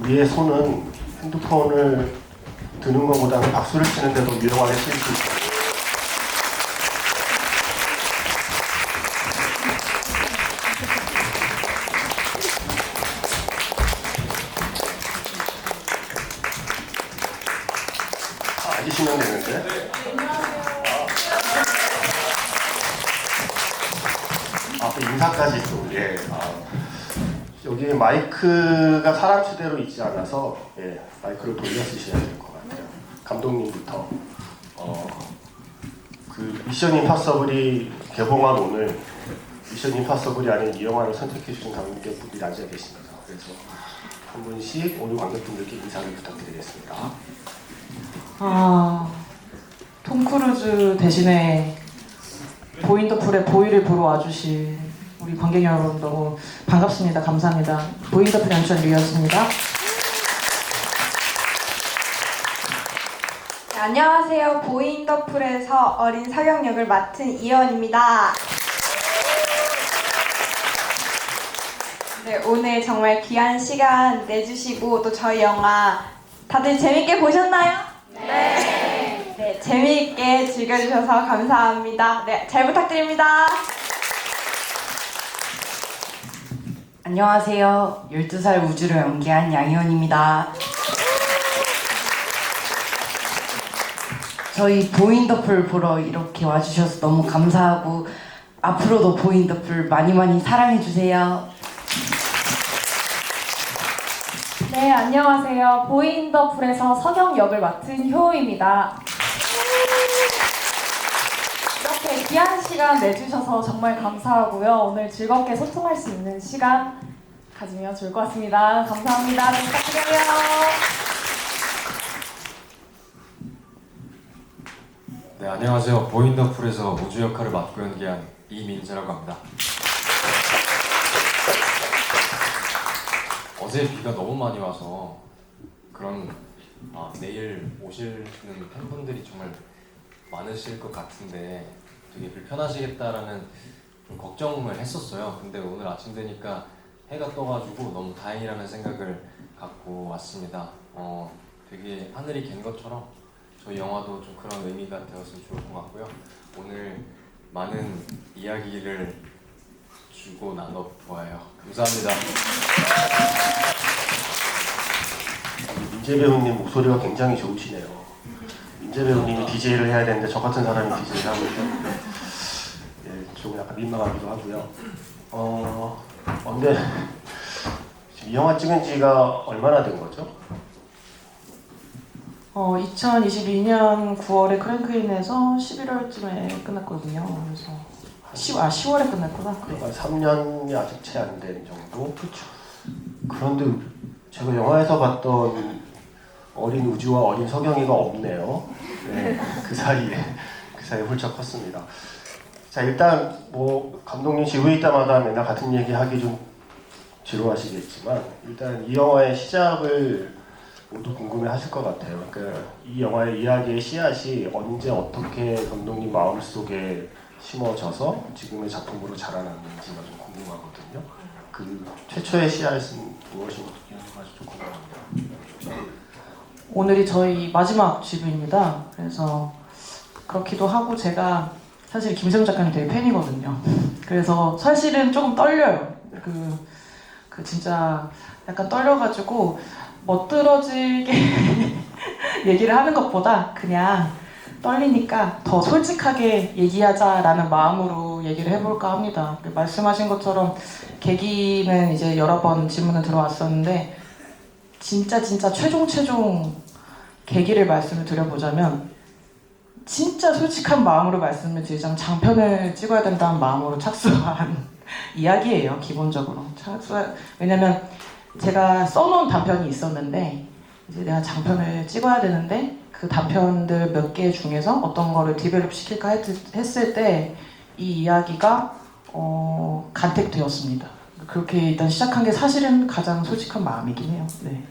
우리의 손은 핸드폰을 드는 것보다는 박수를 치는 데도 유용하게 쓸 수 있다. 앉으시면 되는데. 또 인사까지 또, 예. 여기 마이크가 사람 수대로 있지 않아서, 예, 마이크를 돌려 쓰셔야 될 것 같아요. 감독님부터. 그 미션 임파서블이 개봉한 오늘, 미션 임파서블이 아닌 이 영화를 선택해주신 관객분들이 앉아 계십니다. 그래서 한 분씩 오늘 관객분들께 인사를 부탁드리겠습니다. 톰 크루즈 대신에 보인더풀의 보이를 보러 와주신 우리 관객 여러분 너무 반갑습니다. 감사합니다. 보인더풀 연출 류였습니다. 네, 안녕하세요. 보인더풀에서 어린 서경 역을 맡은 이혜원입니다. 네, 오늘 정말 귀한 시간 내주시고 또 저희 영화 다들 재밌게 보셨나요? 네, 재미있게 즐겨주셔서 감사합니다. 네, 잘 부탁드립니다. 안녕하세요. 12살 우주를 연기한 양희원입니다. 저희 보인더풀 보러 이렇게 와주셔서 너무 감사하고 앞으로도 보인더풀 많이 사랑해주세요. 네, 안녕하세요. 보인더풀에서 서경 역을 맡은 효우입니다. 이렇게 귀한 시간 내주셔서 정말 감사하고요. 오늘 즐겁게 소통할 수 있는 시간 가지면 좋을 것 같습니다. 감사합니다. 네, 부탁드려요. 네, 안녕하세요. 보인더풀에서 우주 역할을 맡고 연기한 이민재라고 합니다. 어제 비가 너무 많이 와서 내일 오시는 팬분들이 정말 많으실 것 같은데 되게 불편하시겠다라는 좀 걱정을 했었어요. 근데 오늘 아침 되니까 해가 떠가지고 너무 다행이라는 생각을 갖고 왔습니다. 되게 하늘이 갠 것처럼 저희 영화도 좀 그런 의미가 되었으면 좋을 것 같고요. 오늘 많은 이야기를 주고 나눠보아요. 감사합니다. 민재 배우님 목소리가 굉장히 좋으시네요. 민재 배우님이 DJ를 해야 되는데 저 같은 사람이 DJ를 하고 있는데, 예, 좀 약간 민망하기도 하고요. 근데 지금 이 영화 찍은 지가 얼마나 된 거죠? 2022년 9월에 크랭크인에서 11월쯤에 끝났거든요. 그래서 10월에 끝났구나. 네. 그러니까 3년이 아직 채 안 된 정도? 그렇죠. 그런데 제가 영화에서 봤던 어린 우주와 어린 서경이가 없네요. 네, 그 사이에 훌쩍 컸습니다. 자, 일단 뭐 감독님 지구에 있다마다 맨날 같은 얘기 하기 좀 지루하시겠지만 일단 이 영화의 시작을 모두 궁금해하실 것 같아요. 그러니까 이 영화의 이야기의 씨앗이 언제 어떻게 감독님 마음속에 심어져서 지금의 작품으로 자라났는지가 좀 궁금하거든요. 그 최초의 씨앗은 무엇인지 좀 궁금합니다. 오늘이 저희 마지막 지부입니다. 그래서 그렇기도 하고 제가 사실 김세훈 작가님 되게 팬이거든요. 그래서 사실은 조금 떨려요. 그 진짜 약간 떨려가지고 멋들어지게 얘기를 하는 것보다 그냥 떨리니까 더 솔직하게 얘기하자라는 마음으로 얘기를 해볼까 합니다. 말씀하신 것처럼 계기는 이제 여러 번 질문을 들어왔었는데 진짜 최종 계기를 말씀을 드려보자면 진짜 솔직한 마음으로 말씀을 드리자면 장편을 찍어야 된다는 마음으로 착수한 이야기예요. 기본적으로 왜냐면 제가 써놓은 단편이 있었는데 이제 내가 장편을 찍어야 되는데 그 단편들 몇 개 중에서 어떤 거를 디벨롭 시킬까 했을 때 이 이야기가 간택되었습니다. 그렇게 일단 시작한 게 사실은 가장 솔직한 마음이긴 해요. 네.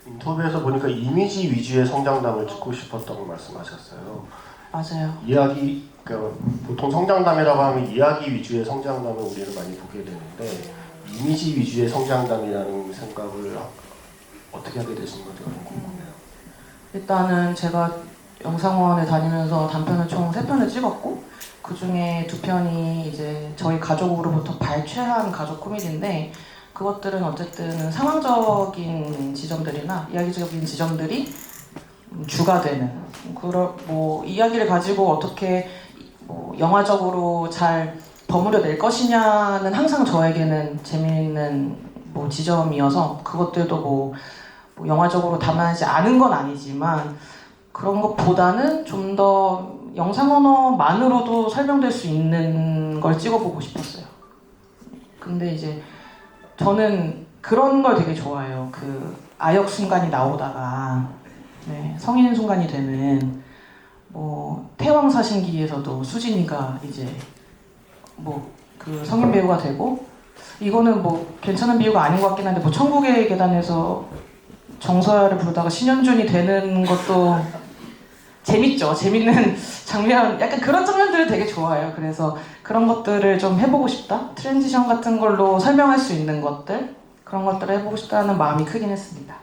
인터뷰에서 보니까 이미지 위주의 성장담을 찍고 싶었다고 말씀하셨어요. 맞아요. 그러니까 보통 성장담이라고 하면 이야기 위주의 성장담을 우리는 많이 보게 되는데 이미지 위주의 성장담이라는 생각을 어떻게 하게 되신 건지 좀 궁금해요. 일단은 제가 영상원에 다니면서 단편을 총 3편을 찍었고 그 중에 2편이 이제 저희 가족으로부터 발췌한 가족 코미디인데 그것들은 어쨌든 상황적인 지점들이나 이야기적인 지점들이 주가 되는 그런 뭐 이야기를 가지고 어떻게 뭐 영화적으로 잘 버무려 낼 것이냐는 항상 저에게는 재미있는 뭐 지점이어서 그것들도 뭐 영화적으로 담아내지 않은 건 아니지만 그런 것보다는 좀 더 영상 언어만으로도 설명될 수 있는 걸 찍어보고 싶었어요. 근데 이제 저는 그런 걸 되게 좋아해요. 그 아역 순간이 나오다가 네, 성인 순간이 되는 뭐 태왕사신기에서도 수진이가 이제 뭐 그 성인 배우가 되고 이거는 뭐 괜찮은 비유가 아닌 것 같긴 한데 뭐 천국의 계단에서 정서야를 부르다가 신현준이 되는 것도 재밌죠. 재밌는 장면, 약간 그런 장면들을 되게 좋아해요. 그래서 그런 것들을 좀 해보고 싶다. 트랜지션 같은 걸로 설명할 수 있는 것들 그런 것들을 해보고 싶다는 마음이 크긴 했습니다.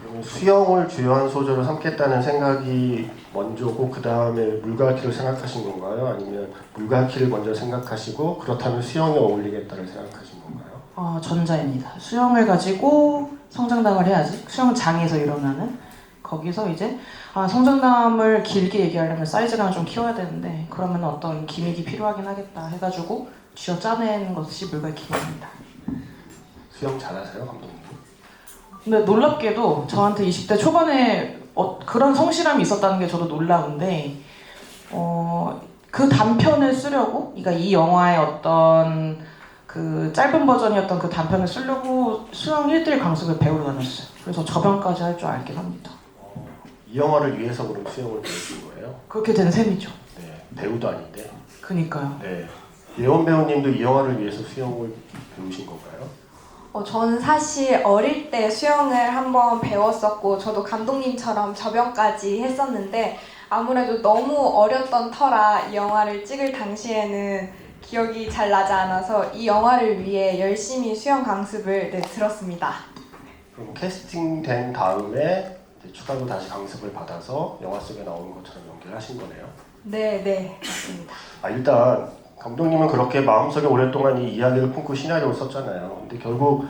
그러면 수영을 주요한 소재로 삼겠다는 생각이 먼저고 그 다음에 물갈퀴를 생각하신 건가요? 아니면 물갈퀴를 먼저 생각하시고 그렇다면 수영에 어울리겠다를 생각하신 건가요? 전자입니다. 수영을 가지고 성장담을 해야지. 수영장에서 일어나는 거기서 이제 성장담을 길게 얘기하려면 사이즈감을 좀 키워야 되는데 그러면 어떤 기믹이 필요하긴 하겠다 해가지고 쥐어 짜낸 것이 물갈퀴입니다. 수영 잘하세요, 감독님? 근데 놀랍게도 저한테 20대 초반에 그런 성실함이 있었다는 게 저도 놀라운데 그 단편을 쓰려고 그러니까 이 영화의 어떤 그 짧은 버전이었던 그 단편을 쓰려고 수영 1대1 강습을 배우러 다녔어요. 그래서 저변까지 할 줄 알긴 합니다. 이 영화를 위해서 그럼 수영을 배우신 거예요? 그렇게 된 셈이죠. 네, 배우도 아닌데. 그니까요. 네, 예원 배우님도 이 영화를 위해서 수영을 배우신 건가요? 저는 사실 어릴 때 수영을 한번 배웠었고 저도 감독님처럼 접영까지 했었는데 아무래도 너무 어렸던 터라 이 영화를 찍을 당시에는 기억이 잘 나지 않아서 이 영화를 위해 열심히 수영 강습을 들었습니다. 그럼 캐스팅된 다음에 이제 추가로 다시 강습을 받아서 영화 속에 나오는 것처럼 연기하신 거네요? 네, 맞습니다. 일단 감독님은 그렇게 마음속에 오랫동안 이 이야기를 품고 시나리오를 썼잖아요. 근데 결국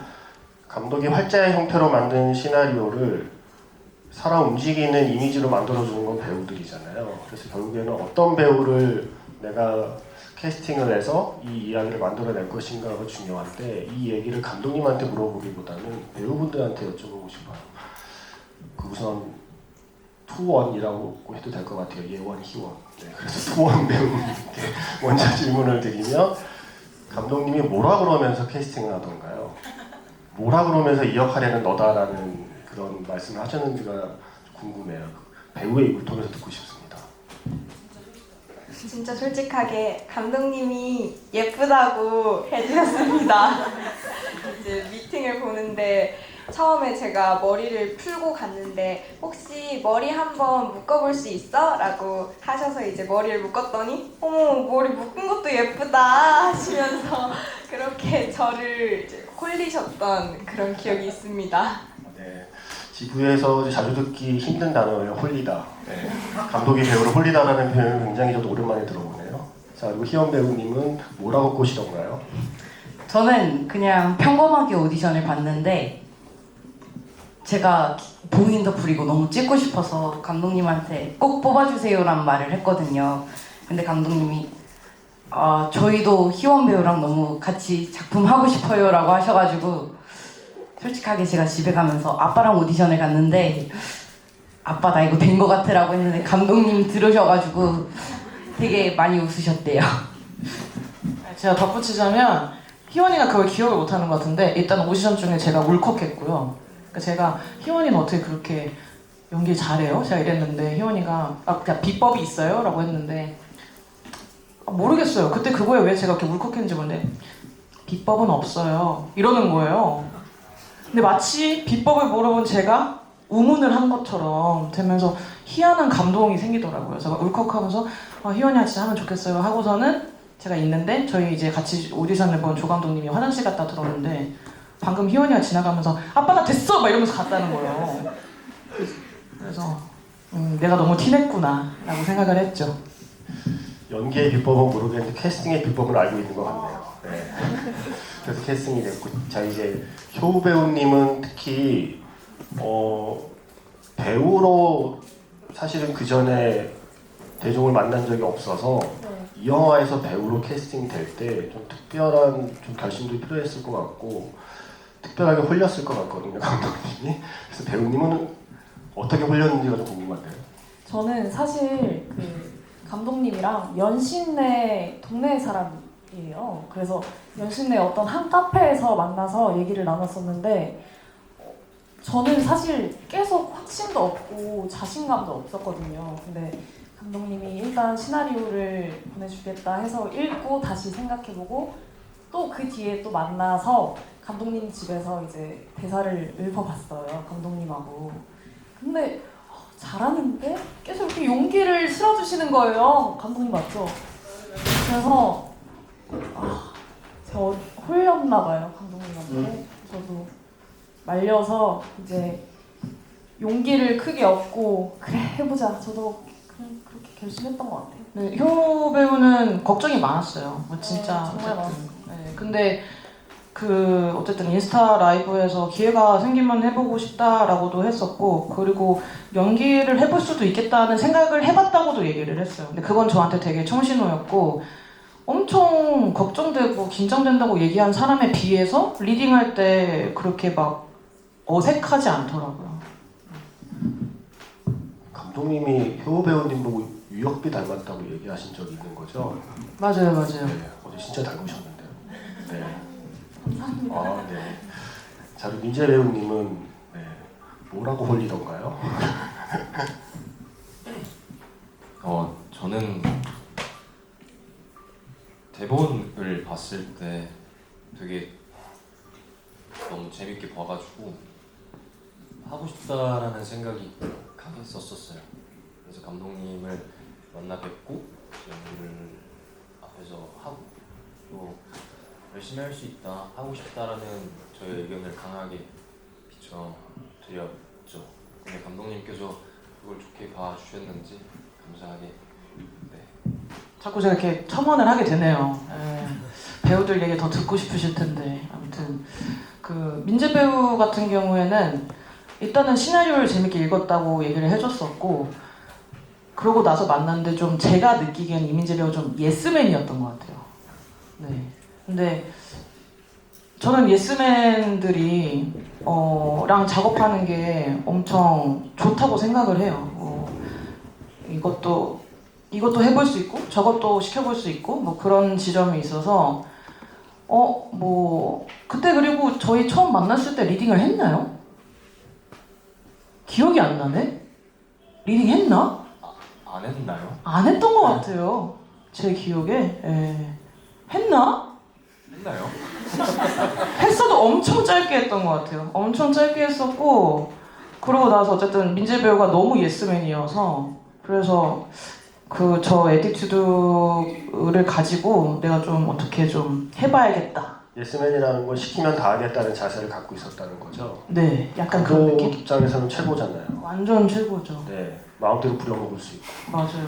감독이 활자의 형태로 만든 시나리오를 사람 움직이는 이미지로 만들어주는 건 배우들이잖아요. 그래서 결국에는 어떤 배우를 내가 캐스팅을 해서 이 이야기를 만들어낼 것인가가 중요한데 이 얘기를 감독님한테 물어보기보다는 배우분들한테 여쭤보고 싶어요. 그 우선 투원이라고 해도 될 것 같아요. 예원, 희원. 네, 그래서 투원 배우님께 먼저 질문을 드리면 감독님이 뭐라 그러면서 캐스팅을 하던가요? 뭐라 그러면서 이 역할에는 너다라는 그런 말씀을 하셨는지가 궁금해요. 배우의 입을 통해서 듣고 싶습니다. 진짜 솔직하게 감독님이 예쁘다고 해주셨습니다. 이제 미팅을 보는데 처음에 제가 머리를 풀고 갔는데 혹시 머리 한번 묶어볼 수 있어? 라고 하셔서 이제 머리를 묶었더니 어머 머리 묶은 것도 예쁘다 하시면서 그렇게 저를 이제 홀리셨던 그런 기억이 있습니다. 네, 지구에서 자주 듣기 힘든 단어예요. 홀리다. 네, 감독이 배우를 홀리다라는 표현을 굉장히 저도 오랜만에 들어보네요. 자, 그리고 희연 배우님은 뭐라고 꼬시던가요? 저는 그냥 평범하게 오디션을 봤는데 제가 보인 더 불이고 너무 찍고 싶어서 감독님한테 꼭 뽑아주세요라는 말을 했거든요. 근데 감독님이 저희도 희원 배우랑 너무 같이 작품 하고 싶어요 라고 하셔가지고 솔직하게 제가 집에 가면서 아빠랑 오디션을 갔는데 아빠 나 이거 된 거 같아 라고 했는데 감독님 들으셔가지고 되게 많이 웃으셨대요. 제가 덧붙이자면 희원이가 그걸 기억을 못하는 것 같은데 일단 오디션 중에 제가 울컥했고요. 그러니까 제가 희원이는 어떻게 그렇게 연기 잘해요? 제가 이랬는데 희원이가 그냥 비법이 있어요? 라고 했는데 모르겠어요. 그때 그거에 왜 제가 그렇게 울컥했는지 모르는데 비법은 없어요. 이러는 거예요. 근데 마치 비법을 물어본 제가 우문을 한 것처럼 되면서 희한한 감동이 생기더라고요. 제가 울컥하면서 희원이가 진짜 하면 좋겠어요 하고서는 제가 있는데 저희 이제 같이 오디션을 본 조 감독님이 화장실 갔다 들었는데 방금 희원이가 지나가면서 아빠 나 됐어! 막 이러면서 갔다는 거예요. 그래서 내가 너무 티냈구나 라고 생각을 했죠. 연기의 비법은 모르겠는데 캐스팅의 비법은 알고 있는 것 같네요. 네. 그래서 캐스팅이 됐고, 자 이제 효우 배우님은 특히 배우로 사실은 그 전에 대중을 만난 적이 없어서 이 영화에서 배우로 캐스팅 될 때 좀 특별한 좀 결심도 필요했을 것 같고 특별하게 홀렸을 것 같거든요, 감독님이. 그래서 배우님은 어떻게 홀렸는지가 좀 궁금한데요. 저는 사실 그 감독님이랑 연신내 동네 사람이에요. 그래서 연신내 어떤 한 카페에서 만나서 얘기를 나눴었는데 저는 사실 계속 확신도 없고 자신감도 없었거든요. 근데 감독님이 일단 시나리오를 보내주겠다 해서 읽고 다시 생각해보고 또 그 뒤에 또 만나서 감독님 집에서 이제 대사를 읊어봤어요. 감독님하고. 근데 잘하는데 계속 이렇게 용기를 실어주시는 거예요. 감독님 맞죠? 그래서 제가 홀렸나 봐요, 감독님한테. 저도 말려서 이제 용기를 크게 얻고 그래 해보자. 저도 그렇게 결심했던 것 같아요. 네, 효 배우는 걱정이 많았어요. 뭐 진짜 정말 어쨌든. 네, 근데 어쨌든 인스타 라이브에서 기회가 생기면 해보고 싶다라고도 했었고, 그리고 연기를 해볼 수도 있겠다는 생각을 해봤다고도 얘기를 했어요. 근데 그건 저한테 되게 청신호였고, 엄청 걱정되고 긴장된다고 얘기한 사람에 비해서 리딩할 때 그렇게 막 어색하지 않더라고요. 감독님이 효우 배우님 보고 유혁비 닮았다고 얘기하신 적이 있는 거죠? 맞아요. 네, 어제 진짜 닮으셨는데요. 네. 아, 네. 자, 그리고 민재 배우님은 네, 뭐라고 홀리던가요? 저는 대본을 봤을 때 되게 너무 재밌게 봐가지고 하고 싶다라는 생각이 강했었어요. 그래서 감독님을 만나 뵙고 연기를 앞에서 하고 또 열심히 할 수 있다, 하고 싶다라는 저의 의견을 강하게 비춰드렸죠. 근데 감독님께서 그걸 좋게 봐주셨는지 감사하게 자꾸 제가 이렇게 첨언을 하게 되네요. 배우들 얘기 더 듣고 싶으실 텐데. 아무튼 민재 배우 같은 경우에는 일단은 시나리오를 재밌게 읽었다고 얘기를 해줬었고, 그러고 나서 만났는데 좀 제가 느끼기엔 이민재 배우 좀 예스맨이었던 것 같아요. 네. 근데 저는 예스맨들이 랑 작업하는 게 엄청 좋다고 생각을 해요. 이것도 해볼 수 있고 저것도 시켜볼 수 있고 뭐 그런 지점이 있어서 그때 그리고 저희 처음 만났을 때 리딩을 했나요? 기억이 안 나네? 리딩 했나? 안 했나요? 안 했던 것 같아요. 제 기억에. 했나? 했나요? 했어도 엄청 짧게 했던 것 같아요. 엄청 짧게 했었고, 그러고 나서 어쨌든 민재 배우가 너무 예스맨이어서, 그래서 저 애티튜드를 가지고 내가 좀 어떻게 좀 해봐야겠다. 예스맨이라는 건 시키면 다 하겠다는 자세를 갖고 있었다는 거죠. 네, 약간 그런 감독 느낌? 입장에서는 최고잖아요. 완전 최고죠. 네, 마음대로 부려먹을 수 있고. 맞아요.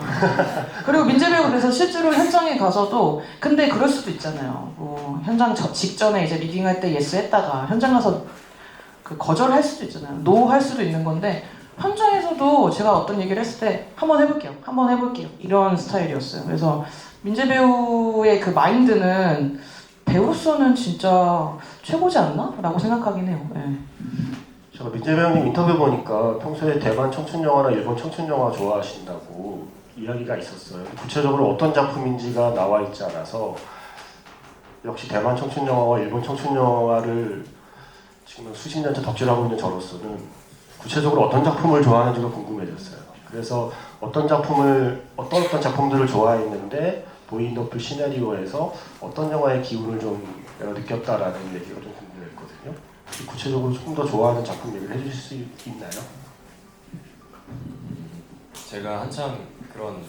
그리고 민재 배우 그래서 실제로 현장에 가서도, 근데 그럴 수도 있잖아요. 뭐 현장 직전에 이제 리딩할 때 예스 했다가 현장 가서 거절할 수도 있잖아요. 노 할 수도 있는 건데, 현장에서도 제가 어떤 얘기를 했을 때 한번 해볼게요 이런 스타일이었어요. 그래서 민재 배우의 그 마인드는 배우로서는 진짜 최고지 않나? 라고 생각하긴 해요. 네. 제가 민재 배우님 인터뷰 보니까 평소에 대만 청춘 영화나 일본 청춘 영화 좋아하신다고 이야기가 있었어요. 구체적으로 어떤 작품인지가 나와 있지 않아서 역시 대만 청춘 영화와 일본 청춘 영화를 지금 수십 년째 덕질하고 있는 저로서는 구체적으로 어떤 작품을 좋아하는지가 궁금해졌어요. 그래서 어떤 작품들을 좋아했는데 보이너플 시나리오에서 어떤 영화의 기운을 좀 내가 느꼈다라는 얘기가 좀 궁금했거든요. 구체적으로 조금 더 좋아하는 작품 얘기를 해주실 수 있나요? 제가 한참 그런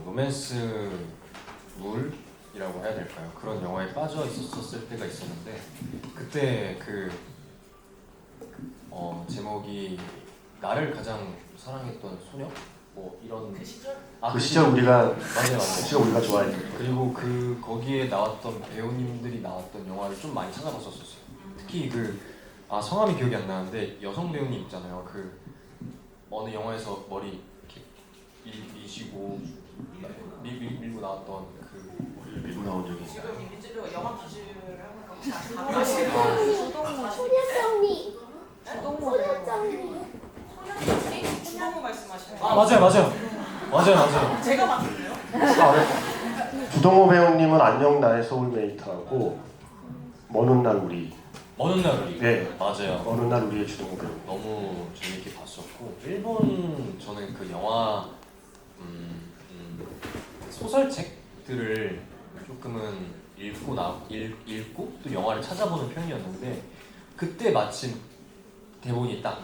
로맨스물이 이라고 해야 될까요? 그런 영화에 빠져 있었을 때가 있었는데 그때 제목이 나를 가장 사랑했던 소녀? 뭐 이런 그 시절 우리가 맞아요. 그 시절 우리가 좋아했던 그리고 거기에 나왔던 배우님들이 나왔던 영화를 좀 많이 찾아봤었어요. 특히 성함이 기억이 안 나는데 여성 배우님 있잖아요. 어느 영화에서 머리 이렇게 미시고 밀고 나왔던 미국 나온 적이 있어요. 민지배우가 영화 기술을 소녀정리. 주동무 말씀하시는 맞아요. 제가 봤는데요? 주동호 배우님은 안녕 나의 소울메이트하고 먼 훗날 우리. 네, 맞아요. 어느 날 우리의 주동호 배우. 너무 재밌게 봤었고 일본 저는 그 영화 소설책들을 조금은 읽고 또 영화를 찾아보는 편이었는데 그때 마침 대본이 딱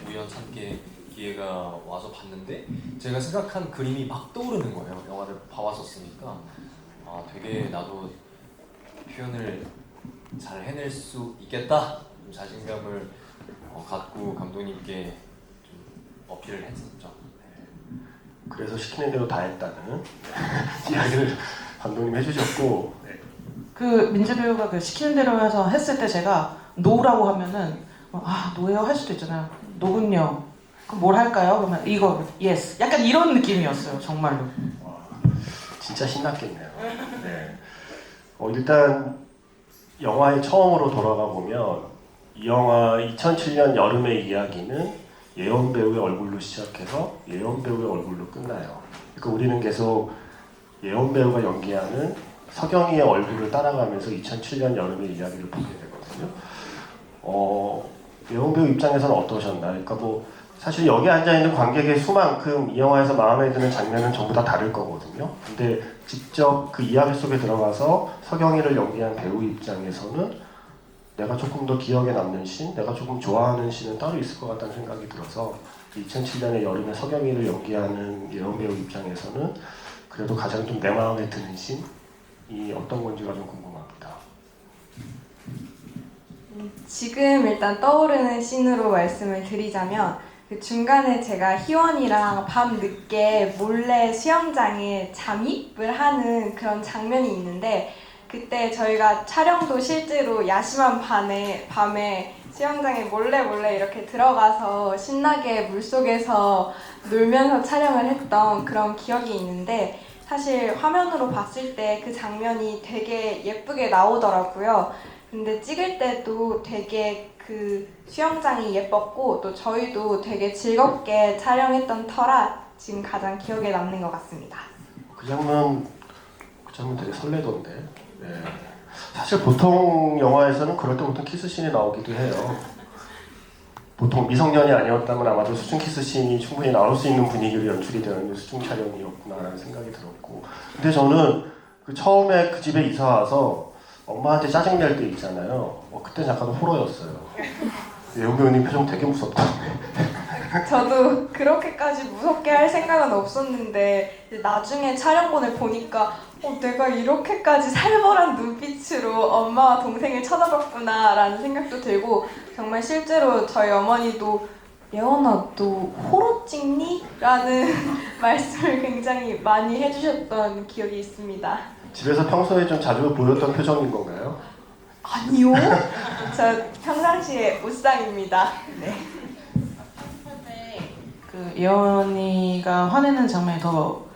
우연찮게 기회가 와서 봤는데 제가 생각한 그림이 막 떠오르는 거예요. 영화를 봐왔었으니까 되게 나도 표현을 잘 해낼 수 있겠다 좀 자신감을 갖고 감독님께 좀 어필을 했었죠. 그래서 시키는 대로 다 했다는 이야기를 감독님 해주셨고 그 민지 배우가 그 시키는 대로 해서 했을 때 제가 노라고 하면은 노예요 할 수도 있잖아요. 노군요. 그럼 뭘 할까요? 그러면 이거 예스. 약간 이런 느낌이었어요. 정말로. 진짜 신났겠네요. 네. 일단 영화에 처음으로 돌아가 보면 이 영화 2007년 여름의 이야기는 예원 배우의 얼굴로 시작해서 예원 배우의 얼굴로 끝나요. 그러니까 우리는 계속 예원 배우가 연기하는 서경이의 얼굴을 따라가면서 2007년 여름의 이야기를 보게 되거든요. 예원 배우 입장에서는 어떠셨나요? 그러니까 사실 여기 앉아있는 관객의 수만큼 이 영화에서 마음에 드는 장면은 전부 다 다를 거거든요. 근데 직접 그 이야기 속에 들어가서 서경이를 연기한 배우 입장에서는 내가 조금 더 기억에 남는 씬, 내가 조금 좋아하는 씬은 따로 있을 것 같다는 생각이 들어서 2007년의 여름에 서경이를 연기하는 예원 배우 입장에서는 그래도 가장 좀 내 마음에 드는 씬이 어떤 건지가 좀 궁금합니다. 지금 일단 떠오르는 씬으로 말씀을 드리자면 그 중간에 제가 희원이랑 밤 늦게 몰래 수영장에 잠입을 하는 그런 장면이 있는데 그때 저희가 촬영도 실제로 야심한 밤에 수영장에 몰래 이렇게 들어가서 신나게 물속에서 놀면서 촬영을 했던 그런 기억이 있는데 사실 화면으로 봤을 때 그 장면이 되게 예쁘게 나오더라고요. 근데 찍을 때도 되게 그 수영장이 예뻤고 또 저희도 되게 즐겁게 촬영했던 터라 지금 가장 기억에 남는 것 같습니다. 그 장면 되게 설레던데. 네. 사실 보통 영화에서는 그럴 때 보통 키스씬이 나오기도 해요. 보통 미성년이 아니었다면 아마도 수중 키스씬이 충분히 나올 수 있는 분위기로 연출이 되는 수중 촬영이었구나라는 생각이 들었고, 근데 저는 처음에 그 집에 이사 와서 엄마한테 짜증낼 때 있잖아요. 그때 약간 호러였어요. 예원 배우님 표정 되게 무섭던데. 저도 그렇게까지 무섭게 할 생각은 없었는데 나중에 촬영본을 보니까 내가 이렇게까지 살벌한 눈빛으로 엄마와 동생을 쳐다봤구나 라는 생각도 들고 정말 실제로 저희 어머니도 예원아 너 호러 찍니? 라는 말씀을 굉장히 많이 해주셨던 기억이 있습니다. 집에서 평소에 좀 자주 보였던 표정인 건가요? 아니요. 저 평상시에 웃상입니다. 네. 그 예원이가 화내는 장면이 좀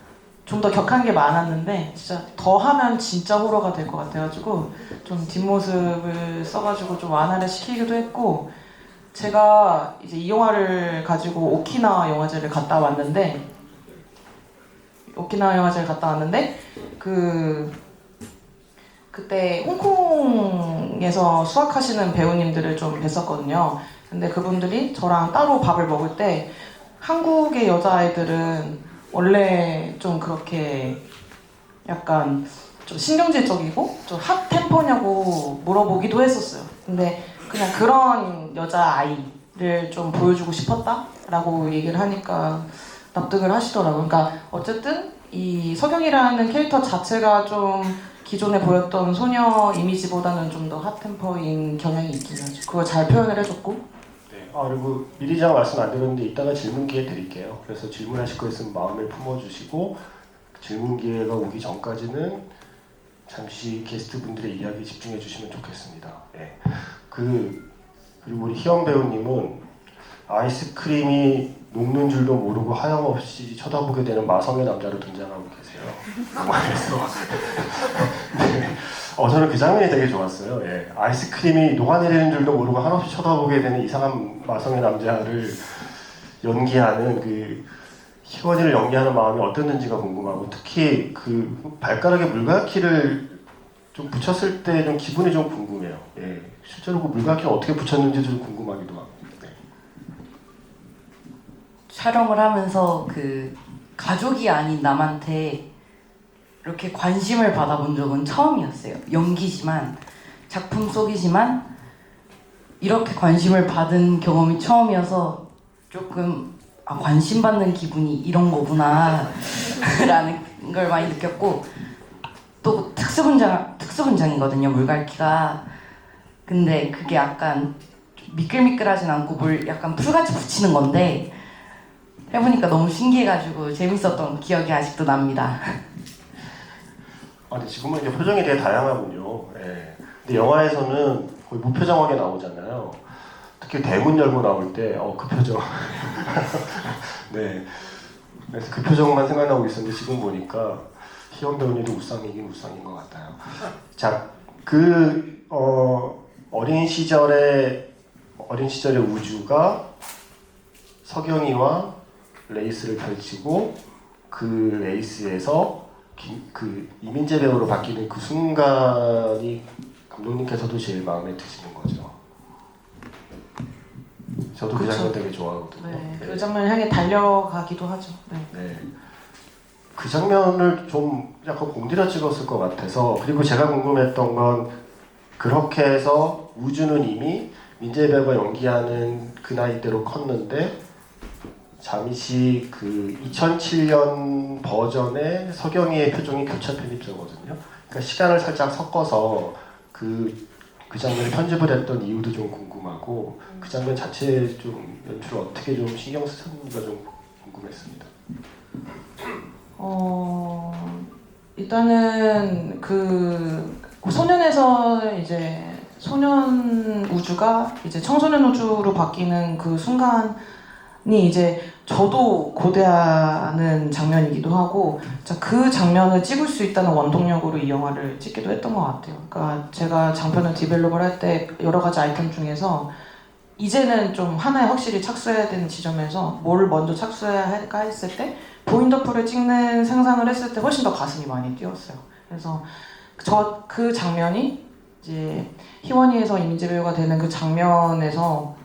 더 격한 게 많았는데 진짜 더 하면 진짜 호러가 될 것 같아가지고 좀 뒷모습을 써가지고 좀 완화를 시키기도 했고 제가 이제 이 영화를 가지고 오키나와 영화제를 갔다 왔는데 그때 홍콩에서 수학하시는 배우님들을 좀 뵀었거든요. 근데 그분들이 저랑 따로 밥을 먹을 때 한국의 여자아이들은 원래 좀 그렇게 약간 좀 신경질적이고 좀 핫템퍼냐고 물어보기도 했었어요. 근데 그냥 그런 여자아이를 좀 보여주고 싶었다라고 얘기를 하니까 납득을 하시더라고요. 그러니까 어쨌든 이 서경이라는 캐릭터 자체가 좀 기존에 보였던 소녀 이미지보다는 좀 더 핫템퍼인 경향이 있긴 하죠. 그걸 잘 표현을 해줬고. 네. 그리고 미리 제가 말씀 안 드렸는데 이따가 질문 기회 드릴게요. 그래서 질문하실 거 있으면 마음을 품어주시고 질문 기회가 오기 전까지는 잠시 게스트분들의 이야기에 집중해 주시면 좋겠습니다. 네. 그리고 우리 희영 배우님은 아이스크림이 녹는 줄도 모르고 하염없이 쳐다보게 되는 마성의 남자로 등장하고 계세요. 영화에서. 네. 저는 그 장면이 되게 좋았어요. 예. 아이스크림이 녹아내리는 줄도 모르고 한없이 쳐다보게 되는 이상한 마성의 남자를 연기하는 그 희원이를 연기하는 마음이 어땠는지가 궁금하고, 특히 그 발가락에 물갈퀴를 좀 붙였을 때 좀 기분이 좀 궁금해요. 예. 실제로 그 물갈퀴를 어떻게 붙였는지도 좀 궁금하기도 하고. 네. 촬영을 하면서 그 가족이 아닌 남한테 이렇게 관심을 받아본 적은 처음이었어요. 연기지만, 작품 속이지만 이렇게 관심을 받은 경험이 처음이어서 조금 관심 받는 기분이 이런 거구나 라는 걸 많이 느꼈고, 또 특수분장이거든요, 물갈퀴가. 근데 그게 약간 미끌미끌하진 않고 물 약간 풀같이 붙이는 건데, 해보니까 너무 신기해가지고 재밌었던 기억이 아직도 납니다. 근데 지금은 이제 표정이 되게 다양하군요. 예. 근데 영화에서는 거의 무표정하게 나오잖아요. 특히 대문 열고 나올 때, 그 표정. 네. 그래서 그 표정만 생각나고 있었는데 지금 보니까 희영 배우님도 우상이긴 우상인 것 같아요. 자, 어린 시절의 우주가 서경이와 레이스를 펼치고 그 레이스에서 이민재 배우로 바뀌는 그 순간이 감독님께서도 제일 마음에 드시는 거죠. 저도 그 그쵸. 장면 되게 좋아하거든요. 네, 그 장면을 향해 달려가기도 하죠. 네. 네. 그 장면을 좀 약간 공들여 찍었을 것 같아서. 그리고 제가 궁금했던 건, 그렇게 해서 우주는 이미 민재 배우가 연기하는 그 나이대로 컸는데 잠시 그 2007년 버전의 서경이의 표정이 교차 편집자거든요. 그러니까 시간을 살짝 섞어서 그 장면을 편집을 했던 이유도 좀 궁금하고, 그 장면 자체에 좀 연출을 어떻게 좀 신경 쓰셨는지가 좀 궁금했습니다. 일단은 그 소년에서 이제 소년 우주가 이제 청소년 우주로 바뀌는 그 순간이 이제 저도 고대하는 장면이기도 하고, 그 장면을 찍을 수 있다는 원동력으로 이 영화를 찍기도 했던 것 같아요. 그러니까 제가 장편을 디벨롭을 할 때 여러 가지 아이템 중에서 이제는 좀 하나에 확실히 착수해야 되는 지점에서 뭘 먼저 착수해야 할까 했을 때, 보인더풀을 찍는 생산을 했을 때 훨씬 더 가슴이 많이 뛰었어요. 그래서 그 장면이 이제 희원이에서 이민재 배우가 되는 그 장면에서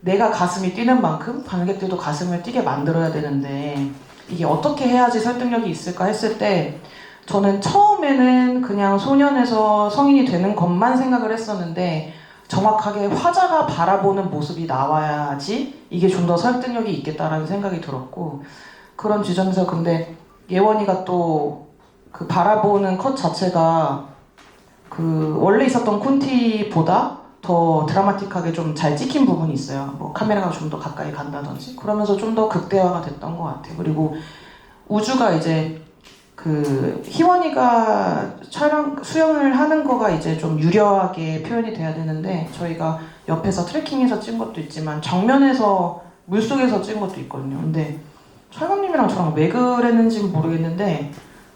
내가 가슴이 뛰는 만큼 관객들도 가슴을 뛰게 만들어야 되는데, 이게 어떻게 해야지 설득력이 있을까 했을 때, 저는 처음에는 그냥 소년에서 성인이 되는 것만 생각을 했었는데, 정확하게 화자가 바라보는 모습이 나와야지 이게 좀 더 설득력이 있겠다라는 생각이 들었고, 그런 지점에서 근데 예원이가 또 그 바라보는 컷 자체가 그 원래 있었던 콘티보다 더 드라마틱하게 좀 잘 찍힌 부분이 있어요. 뭐 카메라가 좀 더 가까이 간다든지, 그러면서 좀 더 극대화가 됐던 것 같아요. 그리고 우주가 이제 그 희원이가 수영을 하는 거가 이제 좀 유려하게 표현이 돼야 되는데, 저희가 옆에서 트래킹해서 찍은 것도 있지만 정면에서 물속에서 찍은 것도 있거든요. 근데 철감님이랑 저랑 왜 그랬는지는 모르겠는데,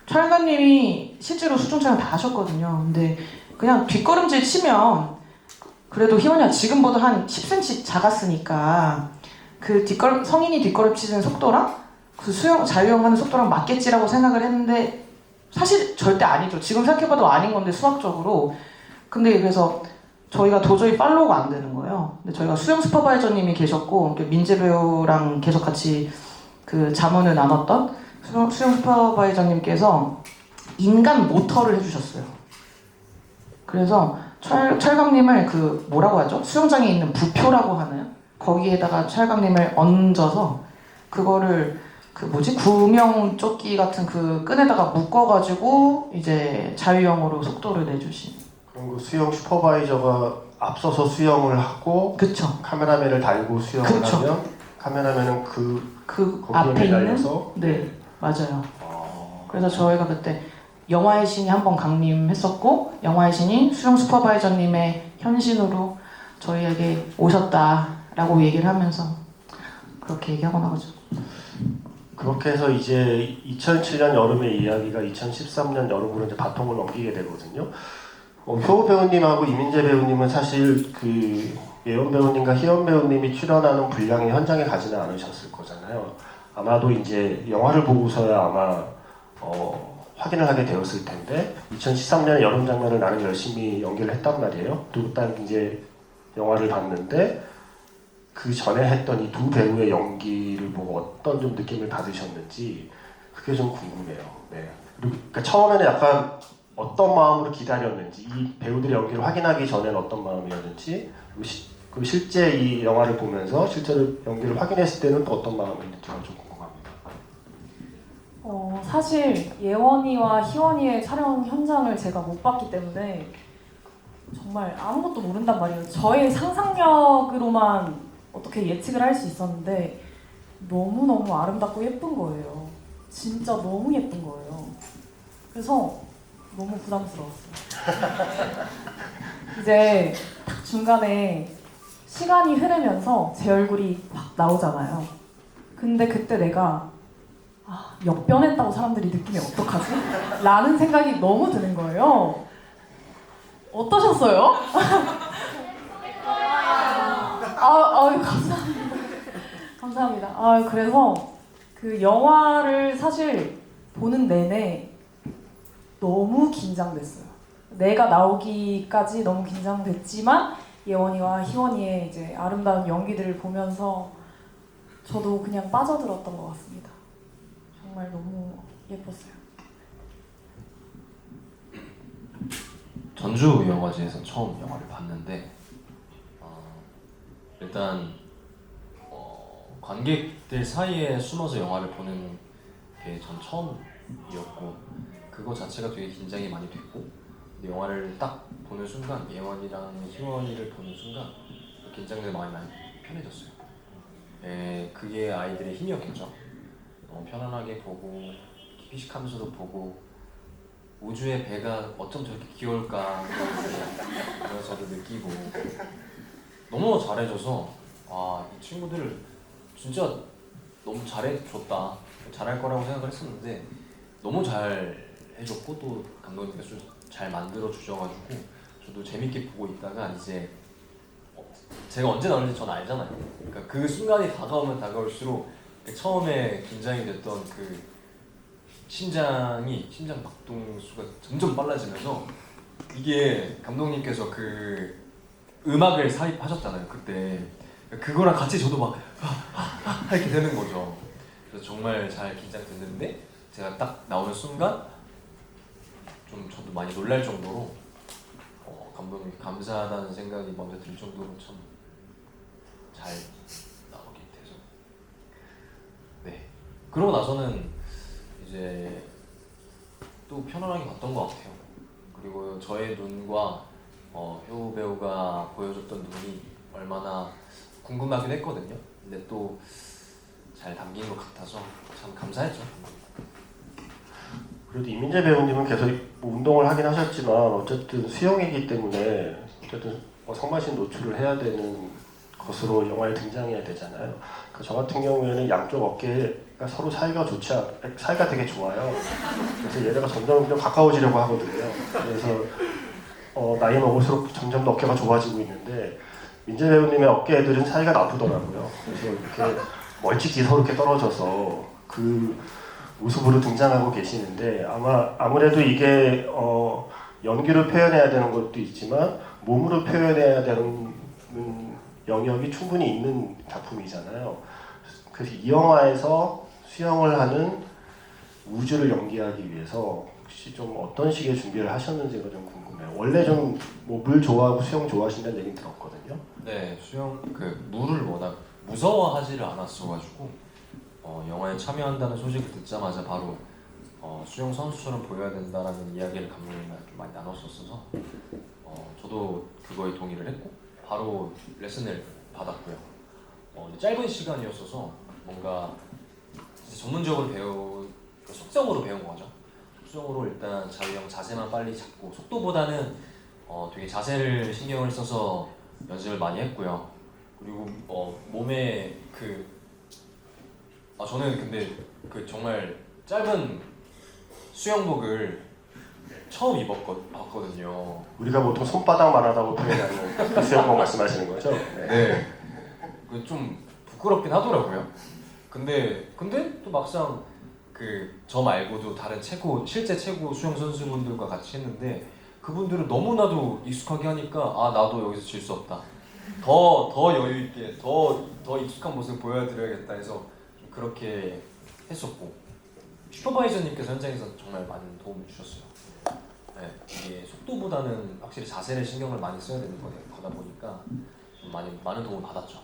철감님이 실제로 수중 촬영 다 하셨거든요. 근데 그냥 뒷걸음질 치면, 그래도 희원이가 지금보다 한 10cm 작았으니까 그 성인이 뒷걸음 치는 속도랑 그 자유형하는 속도랑 맞겠지라고 생각을 했는데, 사실 절대 아니죠. 지금 생각해봐도 아닌 건데, 수학적으로. 근데 그래서 저희가 도저히 팔로우가 안 되는 거예요. 근데 저희가 수영 슈퍼바이저님이 계셨고, 민재 배우랑 계속 같이 그 자문을 나눴던 수영 슈퍼바이저님께서 인간 모터를 해주셨어요. 그래서 철감님을 그 뭐라고 하죠? 수영장에 있는 부표라고 하나요? 거기에다가 철감님을 얹어서 그거를 구명조끼 같은 그 끈에다가 묶어가지고 이제 자유형으로 속도를 내주신. 그럼 그 수영 슈퍼바이저가 앞서서 수영을 하고 그쵸. 카메라맨을 달고 수영을 그쵸. 하면 카메라맨은 그 거기에 앞에 있는. 매달려서 네, 맞아요. 아, 그래서 저희가 그때 영화의 신이 한 번 강림했었고 영화의 신이 수영 슈퍼바이저님의 현신으로 저희에게 오셨다라고 얘기를 하면서 그렇게 얘기하고 나가죠. 그렇게 해서 이제 2007년 여름의 이야기가 2013년 여름으로 이제 바통을 넘기게 되거든요. 효 배우님하고 이민재 배우님은 사실 그 예원 배우님과 희연 배우님이 출연하는 분량의 현장에 가지는 않으셨을 거잖아요. 아마도 이제 영화를 보고서야 아마 확인을 하게 되었을 텐데 2013년에 여름 장면을 나는 열심히 연기를 했단 말이에요. 그리고 딱 이제 영화를 봤는데 그 전에 했던 이 두 배우의 연기를 보고 어떤 좀 느낌을 받으셨는지 그게 좀 궁금해요. 네. 그리고 그러니까 처음에는 약간 어떤 마음으로 기다렸는지 이 배우들의 연기를 확인하기 전에는 어떤 마음이었는지 그리고 실제 이 영화를 보면서 실제로 연기를 확인했을 때는 또 어떤 마음이었는지가 좀 궁금합니다. 사실 예원이와 희원이의 촬영 현장을 제가 못 봤기 때문에 정말 아무것도 모른단 말이에요. 저의 상상력으로만 어떻게 예측을 할 수 있었는데 너무너무 아름답고 예쁜 거예요. 진짜 너무 예쁜 거예요. 그래서 너무 부담스러웠어요. 이제 딱 중간에 시간이 흐르면서 제 얼굴이 막 나오잖아요. 근데 그때 내가 역변했다고 사람들이 느끼면 어떡하지? 라는 생각이 너무 드는 거예요. 어떠셨어요? 감사합니다. 감사합니다. 그래서 그 영화를 사실 보는 내내 너무 긴장됐어요. 내가 나오기까지 너무 긴장됐지만 예원이와 희원이의 이제 아름다운 연기들을 보면서 저도 그냥 빠져들었던 것 같습니다. 정말 너무 예뻤어요. 전주 영화제에서 처음 영화를 봤는데 일단 관객들 사이에 숨어서 영화를 보는 게 전 처음이었고 그거 자체가 되게 긴장이 많이 됐고 근데 영화를 딱 보는 순간 예원이랑 희원이를 보는 순간 긴장된 마음이 많이 편해졌어요. 그게 아이들의 힘이었겠죠. 너무 편안하게 보고 피식하면서도 보고 우주의 배가 어쩜 저렇게 귀여울까 그래서도 느끼고 너무 잘해줘서 이 친구들 진짜 너무 잘해줬다 잘할 거라고 생각을 했었는데 너무 잘 해줬고 또 감독님께서 잘 만들어 주셔가지고 저도 재밌게 보고 있다가 이제 제가 언제 나올지 전 알잖아요. 그러니까 그 순간이 다가오면 다가올수록 처음에 긴장이 됐던 그 심장 박동수가 점점 빨라지면서 이게 감독님께서 그 음악을 삽입하셨잖아요 그때 그거랑 같이 저도 막 이렇게 되는 거죠. 그래서 정말 잘 긴장됐는데 제가 딱 나오는 순간 좀 저도 많이 놀랄 정도로 감독님 감사하다는 생각이 먼저 들 정도로 참 잘 나오게 돼서 네 그러고 나서는 이제 또 편안하게 봤던 것 같아요. 그리고 저의 눈과 효 배우가 보여줬던 눈이 얼마나 궁금하긴 했거든요. 근데 또 잘 담긴 것 같아서 참 감사했죠. 그래도 이민재 배우님은 계속 뭐 운동을 하긴 하셨지만 어쨌든 수영이기 때문에 어쨌든 성마신 노출을 해야 되는 것으로 영화에 등장해야 되잖아요. 그러니까 저 같은 경우에는 양쪽 어깨가 서로 사이가 되게 좋아요. 그래서 얘네가 점점 가까워지려고 하거든요. 그래서 나이 먹을수록 점점 더 어깨가 좁아지고 있는데 민재 배우님의 어깨들은 사이가 나쁘더라고요. 그래서 이렇게 멀찍이 서로 이렇게 떨어져서 그 모습으로 등장하고 계시는데 아무래도 이게 연기로 표현해야 되는 것도 있지만 몸으로 표현해야 되는 영역이 충분히 있는 작품이잖아요. 그래서 이 영화에서 수영을 하는 우주를 연기하기 위해서 혹시 좀 어떤 식의 준비를 하셨는지가 좀 궁금해요. 원래 좀 뭐 물 좋아하고 수영 좋아하신다는 얘기 들었거든요. 네 수영 물을 워낙 무서워하지를 않았어가지고 영화에 참여한다는 소식을 듣자마자 바로 수영 선수처럼 보여야 된다라는 이야기를 감독님이랑 좀 많이 나눴었어서 저도 그거에 동의를 했고 바로 레슨을 받았고요. 짧은 시간이었어서 뭔가 진짜 전문적으로 속성으로 배운 거죠. 속성으로 일단 자유형 자세만 빨리 잡고 속도보다는 되게 자세를 신경을 써서 연습을 많이 했고요. 그리고 몸에 저는 근데 정말 짧은 수영복을 처음 봤거든요. 우리가 보통 손바닥만 하다고 표현하는 그 수영복 말씀하시는 거죠? 네. 좀 부끄럽긴 하더라고요. 근데 또 막상 저 말고도 다른 실제 최고 수영 선수분들과 같이 했는데 그분들은 너무나도 익숙하게 하니까 나도 여기서 질 수 없다. 더 여유 있게 더 익숙한 모습을 보여드려야겠다 해서 좀 그렇게 했었고 슈퍼바이저님께서 현장에서 정말 많은 도움을 주셨어요. 네, 이게 속도보다는 확실히 자세를 신경을 많이 써야 되는 거다 보니까 좀 많은 도움을 받았죠.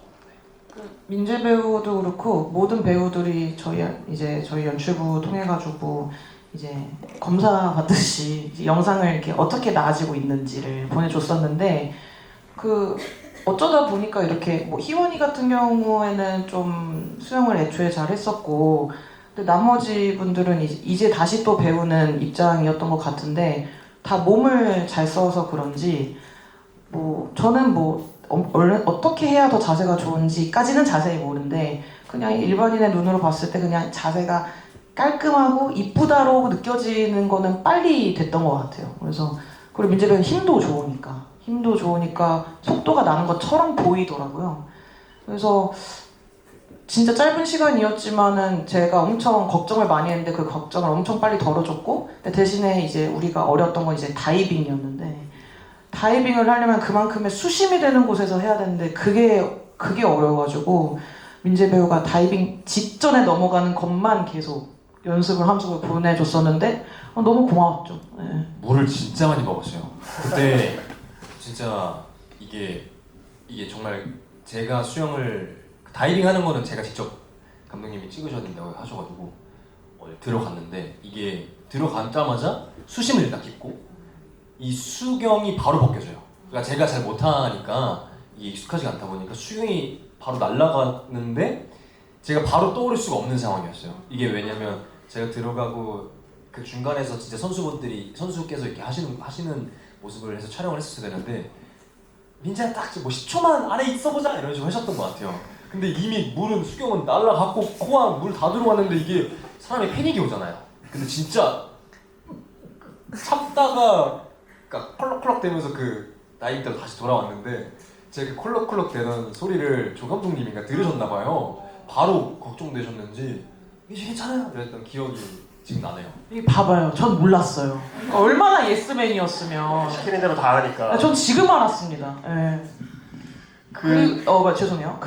민재 배우도 그렇고 모든 배우들이 저희 연출부 통해 가지고 이제 검사 받듯이 이제 영상을 이렇게 어떻게 나아지고 있는지를 보내줬었는데 어쩌다 보니까 이렇게 희원이 같은 경우에는 좀 수영을 애초에 잘 했었고 근데 나머지 분들은 이제 다시 또 배우는 입장이었던 것 같은데 다 몸을 잘 써서 그런지 저는 어떻게 해야 더 자세가 좋은지까지는 자세히 모르는데 그냥 일반인의 눈으로 봤을 때 그냥 자세가 깔끔하고 이쁘다로 느껴지는 거는 빨리 됐던 것 같아요. 그리고 민재 배우는 힘도 좋으니까 속도가 나는 것처럼 보이더라고요. 그래서 진짜 짧은 시간이었지만은 제가 엄청 걱정을 많이 했는데 그 걱정을 엄청 빨리 덜어줬고 근데 대신에 이제 우리가 어려웠던 건 이제 다이빙이었는데 다이빙을 하려면 그만큼의 수심이 되는 곳에서 해야 되는데 그게 어려워가지고 민재 배우가 다이빙 직전에 넘어가는 것만 계속 연습을 하면서 보내줬었는데 너무 고마웠죠. 네. 물을 진짜 많이 먹었어요. 그때 진짜 이게 정말 제가 다이빙 하는 거는 제가 직접 감독님이 찍으셔야 된다고 하셔가지고 들어갔는데 이게 들어가자마자 수심을 일단 깊고 이 수경이 바로 벗겨져요. 그러니까 제가 잘 못하니까 이게 익숙하지 않다 보니까 수경이 바로 날아가는데 제가 바로 떠오를 수가 없는 상황이었어요. 이게 왜냐면 제가 들어가고 그 중간에서 진짜 선수께서 이렇게 하시는 모습을 해서 촬영을 했었어야 되는데 민재가 딱 10초만 안에 있어보자 이런 식으로 하셨던 것 같아요. 근데 이미 수경은 날아갔고 코안 물 다 들어왔는데 이게 사람이 패닉이 오잖아요. 근데 진짜 참다가 콜록콜록 되면서 다이빙 때로 다시 돌아왔는데 제가 콜록콜록 되는 소리를 조 감독님인가 들으셨나봐요. 바로 걱정되셨는지 이제 괜찮아요 이랬던 기억이 지금 나네요. 이게 봐봐요. 전 몰랐어요. 얼마나 예스맨이었으면. 시키는 대로 다 하니까. 전 지금 알았습니다. 예. 죄송해요.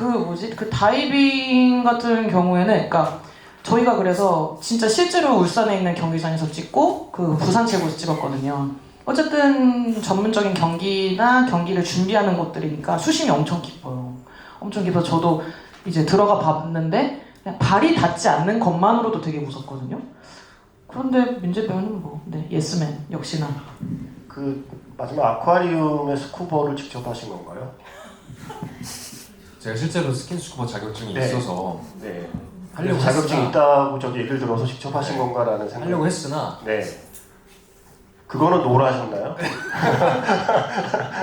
다이빙 같은 경우에는, 그러니까 저희가 그래서 진짜 실제로 울산에 있는 경기장에서 찍고 부산 최고에서 찍었거든요. 어쨌든 전문적인 경기나 경기를 준비하는 곳들이니까 수심이 엄청 깊어요. 엄청 깊어서 저도 이제 들어가 봤는데 그냥 발이 닿지 않는 것만으로도 되게 무섭거든요. 그런데 민재 배우는 예스맨 역시나. 마지막 아쿠아리움의 스쿠버를 직접 하신 건가요? 제가 실제로 스킨스쿠버 자격증이 있어서 네. 하려고 자격증이 있다고 저기 얘기를 들어서 직접 하신 건가라는 생각. 하려고 했으나 네. 그거는 노라하셨나요?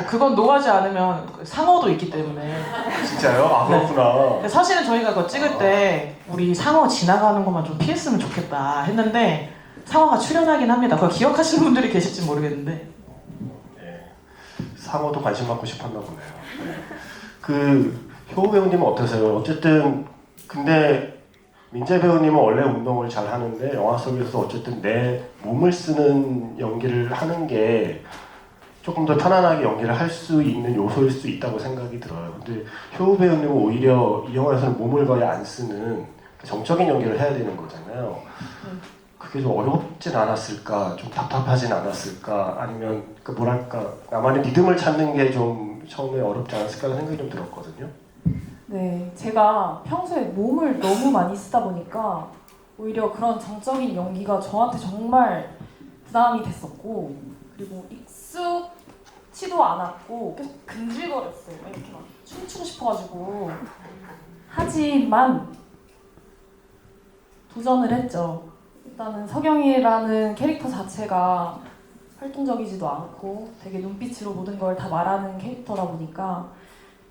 그건 노하지 않으면 상어도 있기 때문에. 진짜요? 그렇구나. 근데 사실은 저희가 그거 찍을 때 우리 상어 지나가는 것만 좀 피했으면 좋겠다 했는데 상어가 출연하긴 합니다. 그거 기억하시는 분들이 계실지 모르겠는데. 네. 상어도 관심 받고 싶었나 보네요. 효우 배우님은 어떠세요? 어쨌든 근데 민재 배우님은 원래 운동을 잘 하는데 영화 속에서 어쨌든 내 몸을 쓰는 연기를 하는 게 조금 더 편안하게 연기를 할 수 있는 요소일 수 있다고 생각이 들어요. 근데 효우 배우님은 오히려 이 영화에서는 몸을 거의 안 쓰는 정적인 연기를 해야 되는 거잖아요. 그게 좀 어렵진 않았을까? 좀 답답하진 않았을까? 아니면 나만의 리듬을 찾는 게 좀 처음에 어렵지 않았을까라는 생각이 좀 들었거든요. 네, 제가 평소에 몸을 너무 많이 쓰다 보니까 오히려 그런 정적인 연기가 저한테 정말 부담이 됐었고, 그리고 익숙치도 않았고 계속 근질거렸어요. 막 이렇게 막 춤추고 싶어가지고. 하지만 도전을 했죠. 일단은 석영이라는 캐릭터 자체가 활동적이지도 않고 되게 눈빛으로 모든 걸 다 말하는 캐릭터다 보니까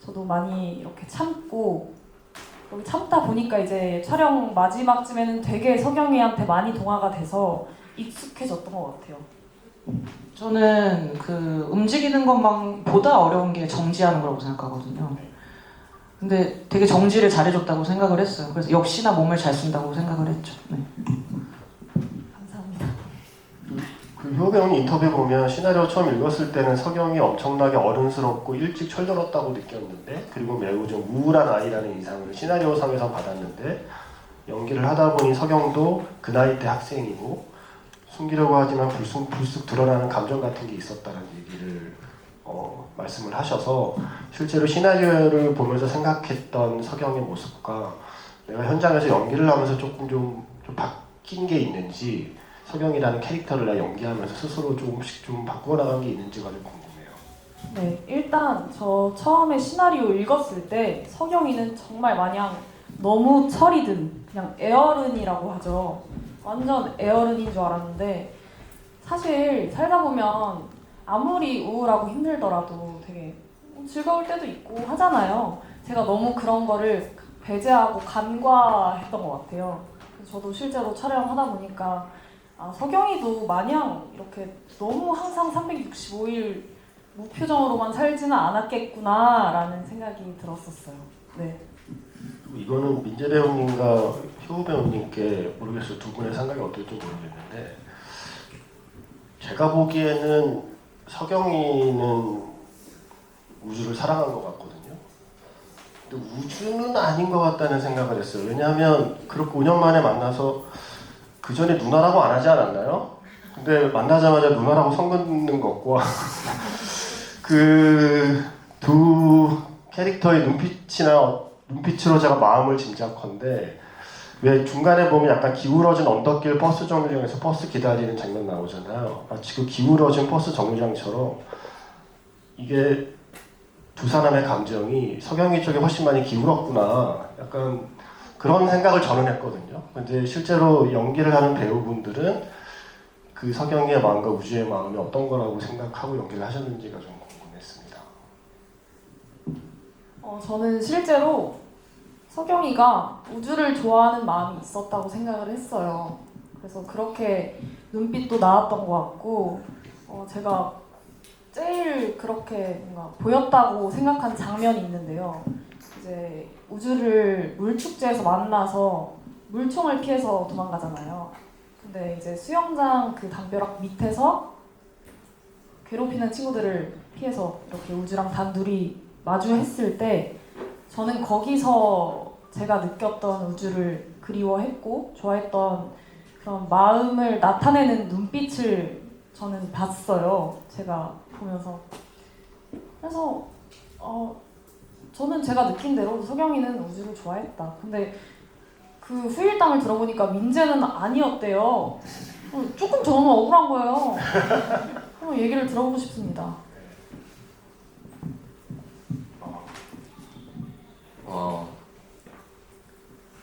저도 많이 이렇게 참고, 여기 참다 보니까 이제 촬영 마지막쯤에는 되게 석영이한테 많이 동화가 돼서 익숙해졌던 것 같아요. 저는 그 움직이는 것만보다 어려운 게 정지하는 거라고 생각하거든요. 근데 되게 정지를 잘해줬다고 생각을 했어요. 그래서 역시나 몸을 잘 쓴다고 생각을 했죠. 네. 감사합니다. 그 효 배우님 인터뷰 보면 시나리오 처음 읽었을 때는 석영이 엄청나게 어른스럽고 일찍 철들었다고 느꼈는데, 그리고 매우 좀 우울한 아이라는 인상을 시나리오상에서 받았는데, 연기를 하다 보니 석영도 그 나이 때 학생이고 숨기려고 하지만 불쑥 드러나는 감정 같은 게 있었다는 얘기를 말씀을 하셔서, 실제로 시나리오를 보면서 생각했던 석영의 모습과 내가 현장에서 연기를 하면서 조금 좀 바뀐 게 있는지, 석영이라는 캐릭터를 나 연기하면서 스스로 조금씩 좀 바꾸어 나간 게 있는지가 좀 궁금해요. 네, 일단 저 처음에 시나리오 읽었을 때 석영이는 정말 마냥 너무 철이 든 그냥 애어른이라고 하죠. 완전 애어른인 줄 알았는데, 사실 살다 보면 아무리 우울하고 힘들더라도 되게 즐거울 때도 있고 하잖아요. 제가 너무 그런 거를 배제하고 간과했던 것 같아요. 그래서 저도 실제로 촬영하다 보니까 석영이도 마냥 이렇게 너무 항상 365일 무표정으로만 살지는 않았겠구나라는 생각이 들었었어요. 네. 이거는 민재 배우님과 효우 배우님께 모르겠어요. 두 분의 생각이 어떨지 모르겠는데, 제가 보기에는 석영이는 우주를 사랑한 것 같거든요. 근데 우주는 아닌 것 같다는 생각을 했어요. 왜냐하면 그렇게 5년 만에 만나서 그 전에 누나라고 안 하지 않았나요? 근데 만나자마자 누나라고 성 긋는 것과 그 두 캐릭터의 눈빛으로 제가 마음을 짐작컨대, 왜 중간에 보면 약간 기울어진 언덕길 버스 정류장에서 버스 기다리는 장면 나오잖아요. 마치 그 기울어진 버스 정류장처럼 이게 두 사람의 감정이 석영이 쪽에 훨씬 많이 기울었구나, 약간 그런 생각을 저는 했거든요. 근데 실제로 연기를 하는 배우분들은 그 석영이의 마음과 우주의 마음이 어떤 거라고 생각하고 연기를 하셨는지가 좀 궁금했습니다. 저는 실제로 석영이가 우주를 좋아하는 마음이 있었다고 생각을 했어요. 그래서 그렇게 눈빛도 나왔던 것 같고, 제가 제일 그렇게 뭔가 보였다고 생각한 장면이 있는데요. 이제 우주를 물축제에서 만나서 물총을 피해서 도망가잖아요. 근데 이제 수영장 그 담벼락 밑에서 괴롭히는 친구들을 피해서 이렇게 우주랑 단둘이 마주했을 때, 저는 거기서 제가 느꼈던 우주를 그리워했고 좋아했던 그런 마음을 나타내는 눈빛을 저는 봤어요. 제가 보면서. 그래서 저는 제가 느낀 대로 석영이는 우주를 좋아했다. 근데 그 후일담을 들어보니까 민재는 아니었대요. 조금 저는 억울한 거예요. 그럼 얘기를 들어보고 싶습니다.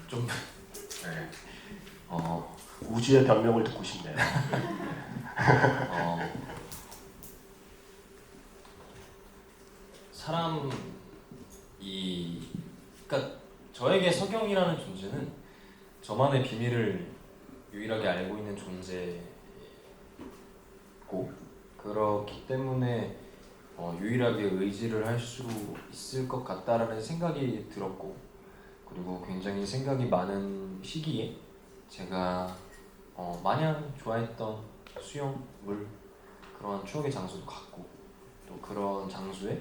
좀 우주의 변명을 듣고 싶네요. 그러니까 저에게 석영이라는 존재는 저만의 비밀을 유일하게 알고 있는 존재고, 그렇기 때문에 유일하게 의지를 할 수 있을 것 같다라는 생각이 들었고, 그리고 굉장히 생각이 많은 시기에 제가 마냥 좋아했던 수영, 물, 그런 추억의 장소도 갔고, 또 그런 장소에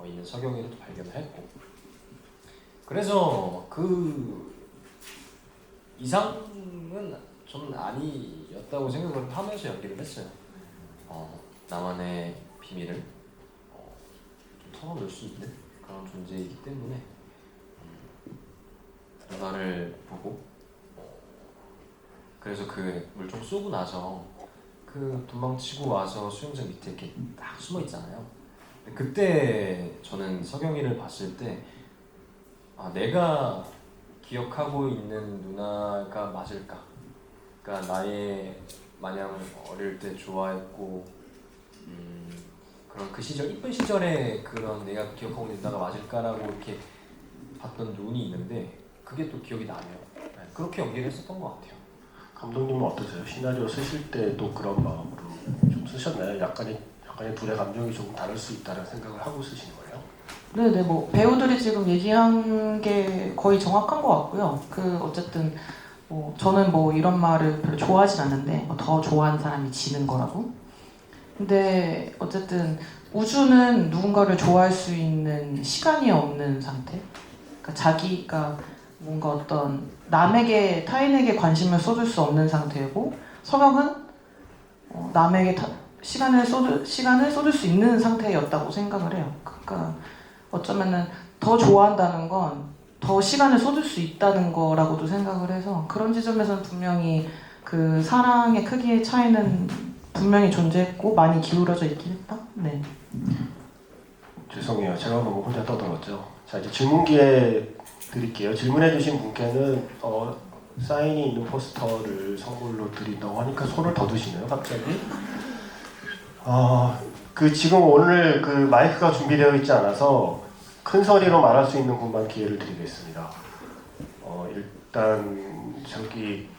있는 석영이를 또 발견을 했고, 그래서 그 이상은 저는 아니었다고 생각을 하면서 연기를 했어요. 나만의 비밀을 좀 털어놓을 수 있는 그런 존재이기 때문에 누나를 보고 그래서 그 물총 쏘고 나서 그 도망치고 와서 수영장 밑에 이렇게 딱 숨어 있잖아요. 근데 그때 저는 석영이를 봤을 때 아, 내가 기억하고 있는 누나가 맞을까? 그러니까 나의 마냥 어릴 때 좋아했고 그런 그 시절 이쁜 시절에 그런 내가 기억하고 있는 누나가 맞을까라고 이렇게 봤던 눈이 있는데 그게 또 기억이 나네요. 네, 그렇게 연기를 했었던 것 같아요. 감독님은 어떠세요? 시나리오 쓰실 때도 그런 마음으로 좀 쓰셨나요? 약간의 둘의 감정이 조금 다를 수 있다는 생각을 하고 쓰시는 거예요? 네네, 뭐 배우들이 지금 얘기한 게 거의 정확한 것 같고요. 그 어쨌든 뭐 저는 뭐 이런 말을 별로 좋아하진 않는데 뭐더 좋아하는 사람이 지는 거라고. 근데 어쨌든 우주는 누군가를 좋아할 수 있는 시간이 없는 상태. 그러니까 자기가 뭔가 어떤 남에게 타인에게 관심을 쏟을 수 없는 상태고 서경은 남에게 시간을 쏟을 수 있는 상태였다고 생각을 해요. 그러니까 어쩌면은 더 좋아한다는 건 더 시간을 쏟을 수 있다는 거라고도 생각을 해서 그런 지점에서는 분명히 그 사랑의 크기의 차이는 분명히 존재했고 많이 기울어져 있긴 했다. 네. 죄송해요. 제가 너무 혼자 떠들었죠. 자, 이제 질문 기회 드릴게요. 질문해주신 분께는 사인이 있는 포스터를 선물로 드린다고 하니까 손을 더 드시네요, 갑자기. 지금 오늘 그 마이크가 준비되어 있지 않아서 큰 소리로 말할 수 있는 분만 기회를 드리겠습니다. 일단 저기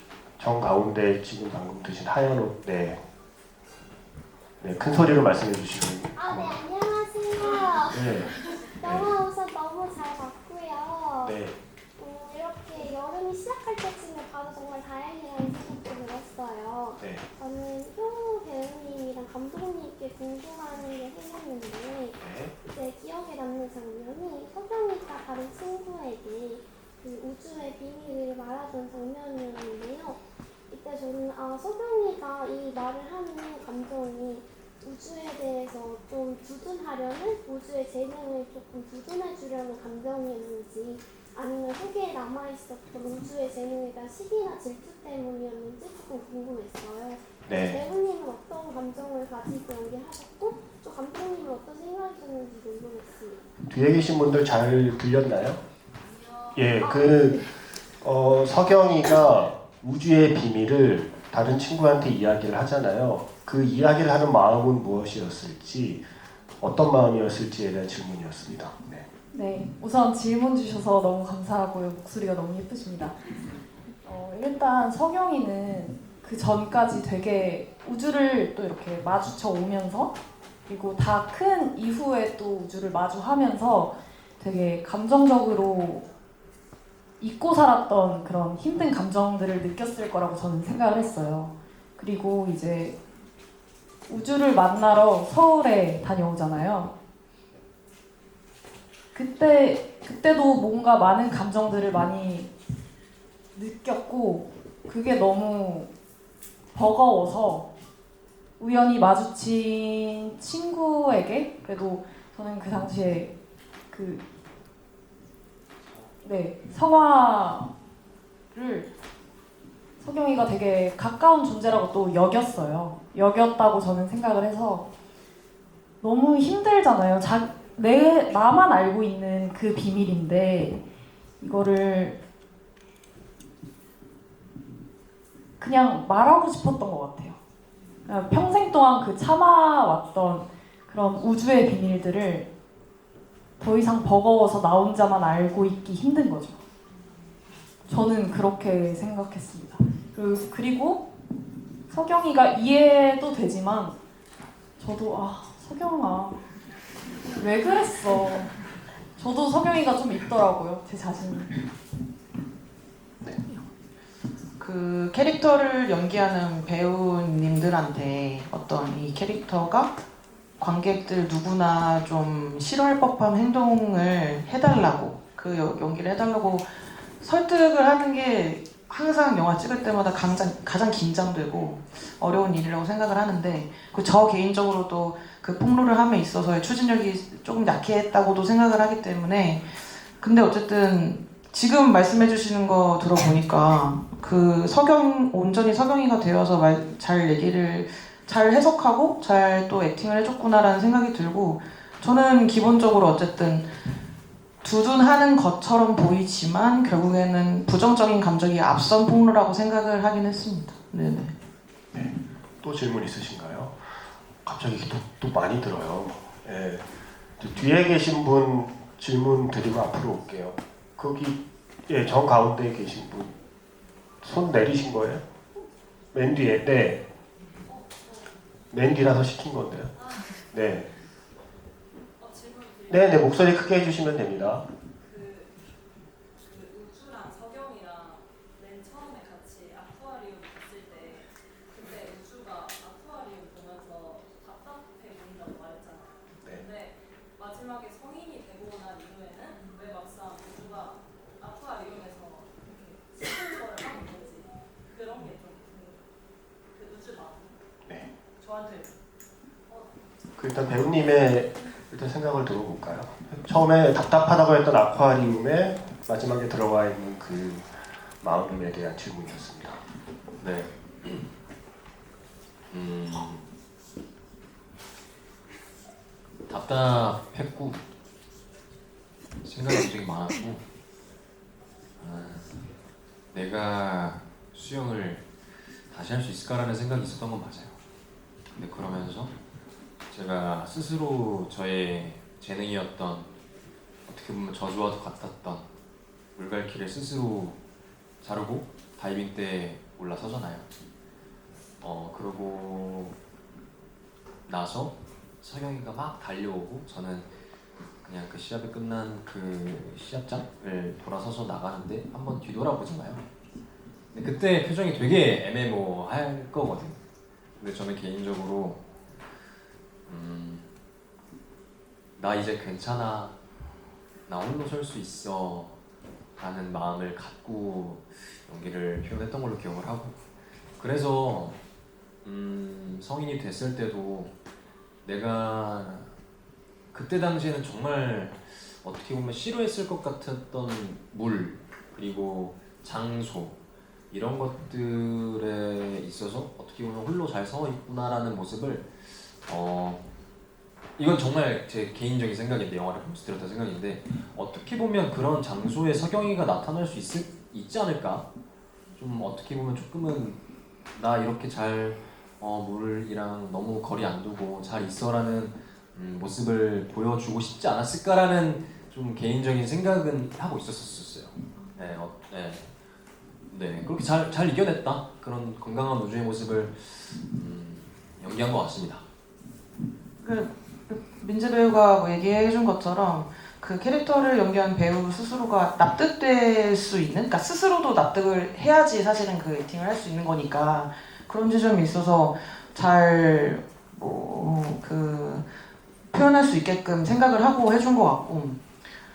정 가운데 지금 방금 드신 하얀 옷, 네, 큰 소리로 말씀해 주시면. 네, 안녕하세요. 네, 영화 우선 너무 잘 봤고요. 네. 이렇게 여름이 시작할 때쯤에 봐도 정말 다행이라는 생각도 들었어요. 네. 저는 효 배우님이랑 감독님께 궁금한 게 생겼는데 이제 기억에 남는 장면이 석영이가 다른 친구에게 그 우주의 비밀을 말하던 장면이었는데요. 이때 저는 석영이가 이 말을 하는 감정이 우주에 대해서 좀 두둔하려는, 우주의 재능을 조금 두둔해주려는 감정이었는지 아니면 속에 남아있었던 우주의 재능에 대한 시기나 질투 때문이었는지 조금 궁금했어요. 네. 배우님은 어떤 감정을 가지고 연기하셨고 또 감독님은 어떤 생각이셨는지 궁금했습니다. 뒤에 계신 분들 잘 들렸나요? 예, 석영이가 우주의 비밀을 다른 친구한테 이야기를 하잖아요. 그 이야기를 하는 마음은 무엇이었을지, 어떤 마음이었을지에 대한 질문이었습니다. 네. 네, 우선 질문 주셔서 너무 감사하고요. 목소리가 너무 예쁘십니다. 일단 석영이는 그 전까지 되게 우주를 또 이렇게 마주쳐 오면서 그리고 다 큰 이후에 또 우주를 마주하면서 되게 감정적으로 잊고 살았던 그런 힘든 감정들을 느꼈을 거라고 저는 생각을 했어요. 그리고 이제 우주를 만나러 서울에 다녀오잖아요. 그때도 뭔가 많은 감정들을 많이 느꼈고 그게 너무 버거워서 우연히 마주친 친구에게 그래도 저는 그 당시에 성화를 석영이가 되게 가까운 존재라고 또 여겼다고 저는 생각을 해서 너무 힘들잖아요. 나만 알고 있는 그 비밀인데 이거를 그냥 말하고 싶었던 것 같아요. 그냥 평생 동안 그 참아왔던 그런 우주의 비밀들을 더 이상 버거워서 나 혼자만 알고 있기 힘든 거죠. 저는 그렇게 생각했습니다. 그리고 석영이가 이해도 되지만 저도 석영아 왜 그랬어? 저도 석영이가 좀 있더라고요, 제 자신이. 그 캐릭터를 연기하는 배우님들한테 어떤 이 캐릭터가 관객들 누구나 좀 싫어할 법한 행동을 해달라고, 그 연기를 해달라고 설득을 하는 게 항상 영화 찍을 때마다 가장 긴장되고 어려운 일이라고 생각을 하는데, 저 개인적으로도 그 폭로를 함에 있어서의 추진력이 조금 약했다고도 생각을 하기 때문에, 근데 어쨌든 지금 말씀해 주시는 거 들어보니까 그 온전히 서경이가 되어서 잘 얘기를 잘 해석하고 잘 또 액팅을 해줬구나라는 생각이 들고, 저는 기본적으로 어쨌든 두둔하는 것처럼 보이지만 결국에는 부정적인 감정이 앞선 폭로라고 생각을 하긴 했습니다. 네네. 네. 또 질문 있으신가요? 갑자기 또 많이 들어요. 예. 뒤에 계신 분 질문 드리고 앞으로 올게요. 거기 예, 정 가운데 계신 분 손 내리신 거예요? 맨 뒤에. 네. 맨 뒤라서 시킨 건데요. 네. 네, 목소리 크게 해주시면 됩니다. 우주랑 석영이랑 맨 처음에 같이 아쿠아리움 갔을 때 그때 우주가 아쿠아리움 보면서 답답해 보인다고 말했잖아요. 네. 근데 마지막에 성인이 되고 난 이후에는 왜 막상 우주가 아쿠아리움에서 이렇게 씻는 거를 하는 건지 그런 게 좀 그 우주 마음. 네. 저한테 일단 배우님의 일단 생각을 들어볼까요? 처음에 답답하다고 했던 아쿠아리움에 마지막에 들어가 있는 그 마음에 대한 질문이었습니다. 네. 답답했고 생각이 굉장히 많았고, 내가 수영을 다시 할 수 있을까라는 생각이 있었던 건 맞아요. 근데 그러면서 제가 스스로 저의 재능이었던, 어떻게 보면 저주와도 같았던 물갈퀴를 스스로 자르고 다이빙 때 올라서잖아요. 그러고 나서 서경이가 막 달려오고 저는 그냥 그 시합이 끝난 그 시합장을 돌아서서 나가는데 한번 뒤돌아보잖아요. 근데 그때 표정이 되게 애매모호할 거거든요. 근데 저는 개인적으로 나 이제 괜찮아, 나 홀로 설 수 있어 라는 마음을 갖고 연기를 표현했던 걸로 기억을 하고, 그래서 성인이 됐을 때도 내가 그때 당시에는 정말 어떻게 보면 싫어했을 것 같았던 물, 그리고 장소, 이런 것들에 있어서 어떻게 보면 홀로 잘 서 있구나라는 모습을 이건 정말 제 개인적인 생각인데, 영화를 보면서 들었던 생각인데, 어떻게 보면 그런 장소에 서경이가 나타날 수 있지 않을까? 좀 어떻게 보면 조금은 나 이렇게 잘 물이랑 너무 거리 안 두고 잘 있어라는 모습을 보여주고 싶지 않았을까라는 좀 개인적인 생각은 하고 있었어요. 네, 네, 그렇게 잘 이겨냈다. 그런 건강한 우주의 모습을 연기한 것 같습니다. 민재 배우가 뭐 얘기해준 것처럼 그 캐릭터를 연기한 배우 스스로가 납득될 수 있는, 그러니까 스스로도 납득을 해야지 사실은 그 액팅을 할 수 있는 거니까 그런 지점이 있어서 잘 표현할 수 있게끔 생각을 하고 해준 것 같고,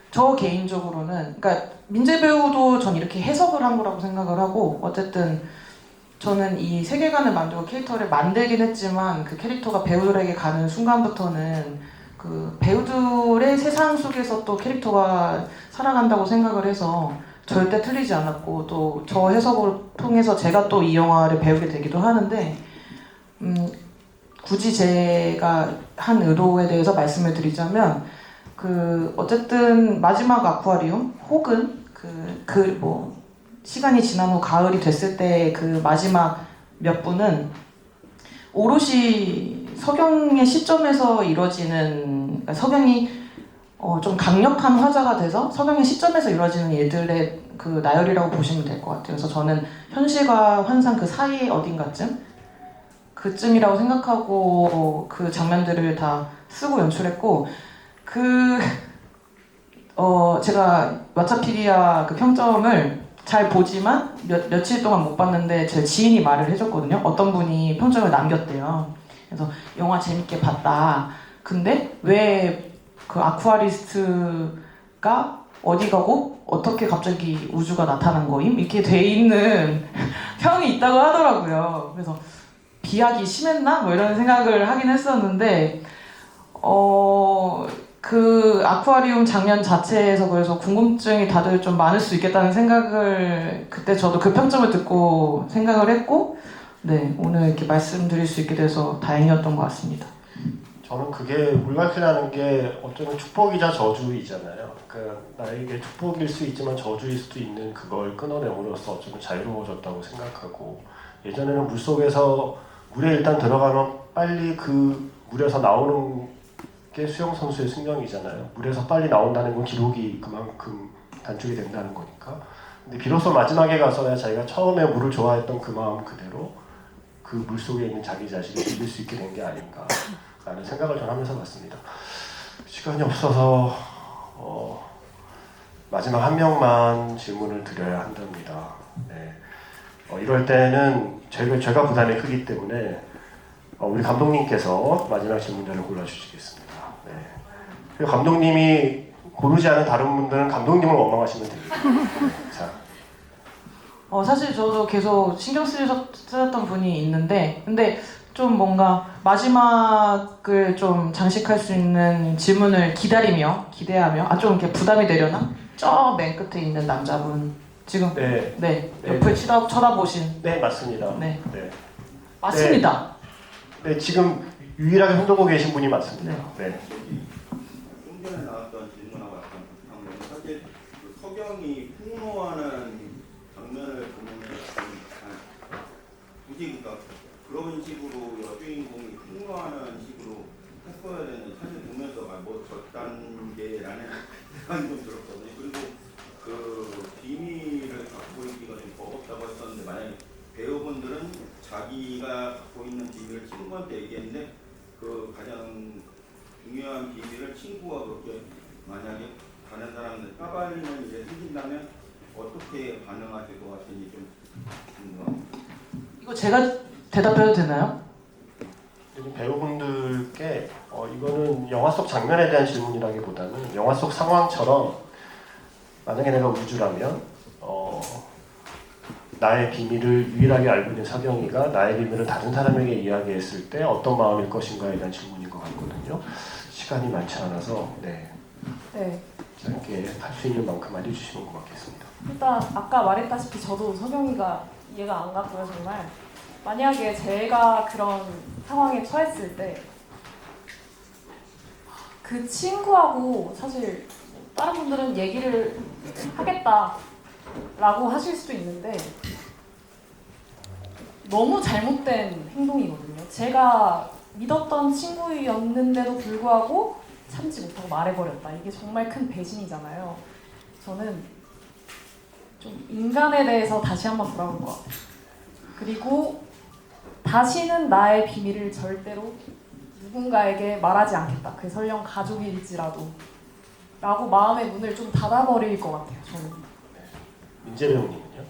저 개인적으로는 그러니까 민재 배우도 전 이렇게 해석을 한 거라고 생각을 하고, 어쨌든 저는 이 세계관을 만들고 캐릭터를 만들긴 했지만 그 캐릭터가 배우들에게 가는 순간부터는 그 배우들의 세상 속에서 또 캐릭터가 살아간다고 생각을 해서 절대 틀리지 않았고, 또 저 해석을 통해서 제가 또 이 영화를 배우게 되기도 하는데, 굳이 제가 한 의도에 대해서 말씀을 드리자면, 그 어쨌든 마지막 아쿠아리움 혹은 시간이 지난 후 가을이 됐을 때 그 마지막 몇 분은 오롯이 서경의 시점에서 이루어지는, 그러니까 서경이 좀 강력한 화자가 돼서 서경의 시점에서 이루어지는 일들의 그 나열이라고 보시면 될 것 같아요. 그래서 저는 현실과 환상 그 사이 그쯤이라고 생각하고 그 장면들을 다 쓰고 연출했고, 제가 왓챠피디아 그 평점을 잘 보지만 며칠 동안 못 봤는데 제 지인이 말을 해줬거든요. 어떤 분이 평점을 남겼대요. 그래서 영화 재밌게 봤다. 근데 왜 그 아쿠아리스트가 어디 가고 어떻게 갑자기 우주가 나타난 거임? 이렇게 돼 있는 평이 있다고 하더라고요. 그래서 비약이 심했나? 뭐 이런 생각을 하긴 했었는데 그 아쿠아리움 장면 자체에서 그래서 궁금증이 다들 좀 많을 수 있겠다는 생각을 그때 저도 그 평점을 듣고 생각을 했고 네 오늘 이렇게 말씀드릴 수 있게 돼서 다행이었던 것 같습니다. 저는 그게 물갈퀴라는 게 어쩌면 축복이자 저주이잖아요. 그러니까 나에게 축복일 수 있지만 저주일 수도 있는 그걸 끊어내므로써 어쩌면 자유로워졌다고 생각하고 예전에는 물속에서 물에 일단 들어가면 빨리 그 물에서 나오는 게 수영선수의 숙명이잖아요. 물에서 빨리 나온다는 건 기록이 그만큼 단축이 된다는 거니까. 근데 비로소 마지막에 가서야 자기가 처음에 물을 좋아했던 그 마음 그대로 그 물속에 있는 자기 자신을 즐길 수 있게 된 게 아닌가 라는 생각을 전 하면서 봤습니다. 시간이 없어서 마지막 한 명만 질문을 드려야 한답니다. 네. 이럴 때는 제가 부담이 크기 때문에 우리 감독님께서 마지막 질문자를 골라주시겠습니다. 네. 그리고 감독님이 고르지 않은 다른 분들은 감독님을 원망하시면 됩니다. 네. 자. 사실 저도 계속 신경 쓰셨던 분이 있는데 근데 좀 뭔가 마지막을 좀 장식할 수 있는 질문을 기대하며 좀 이렇게 부담이 되려나? 저 맨 끝에 있는 남자분 지금 네. 옆을 쳐다보신 네 맞습니다. 네. 네. 맞습니다. 네 지금 유일하게 손들고 계신 분이 맞습니다. 네. 좀 전에 나왔던 질문하고 약간 비슷한 거는 사실 그 서경이 폭로하는 장면을 보면 굳이 그러니까 그런 식으로 여주인공이 폭로하는 식으로 했어야 되는 사실 보면서 뭐 저단계라는 생각이 좀 들었거든요. 그리고 그 비밀을 갖고 있기가 좀 버겁다고 했었는데 만약에 배우분들은 자기가 갖고 있는 비밀을 친구한테 얘기했는데 그 가장 중요한 비밀을 친구가 그렇게 만약에 다른 사람들 까발리는 일에 생긴다면 어떻게 반응하실 것 같은지 좀 궁금합니다. 이거 제가 대답해도 되나요? 요즘 배우분들께 이거는 영화 속 장면에 대한 질문이라기보다는 영화 속 상황처럼 만약에 내가 우주라면 나의 비밀을 유일하게 알고 있는 서경이가 나의 비밀을 다른 사람에게 이야기했을 때 어떤 마음일 것인가에 대한 질문인 것 같거든요. 시간이 많지 않아서 네. 짧게 할 수 있는 만큼 알려주시면 고맙겠습니다. 일단 아까 말했다시피 저도 서경이가 이해가 안 갔고요. 정말 만약에 제가 그런 상황에 처했을 때 그 친구하고 사실 다른 분들은 얘기를 하겠다라고 하실 수도 있는데 너무 잘못된 행동이거든요. 제가 믿었던 친구였는데도 불구하고 참지 못하고 말해버렸다. 이게 정말 큰 배신이잖아요. 저는 좀 인간에 대해서 다시 한번 돌아볼 것 같아요. 그리고 다시는 나의 비밀을 절대로 누군가에게 말하지 않겠다. 그게 설령 가족일지라도 라고 마음의 문을 좀 닫아버릴 것 같아요. 저는. 민재 배우님은요?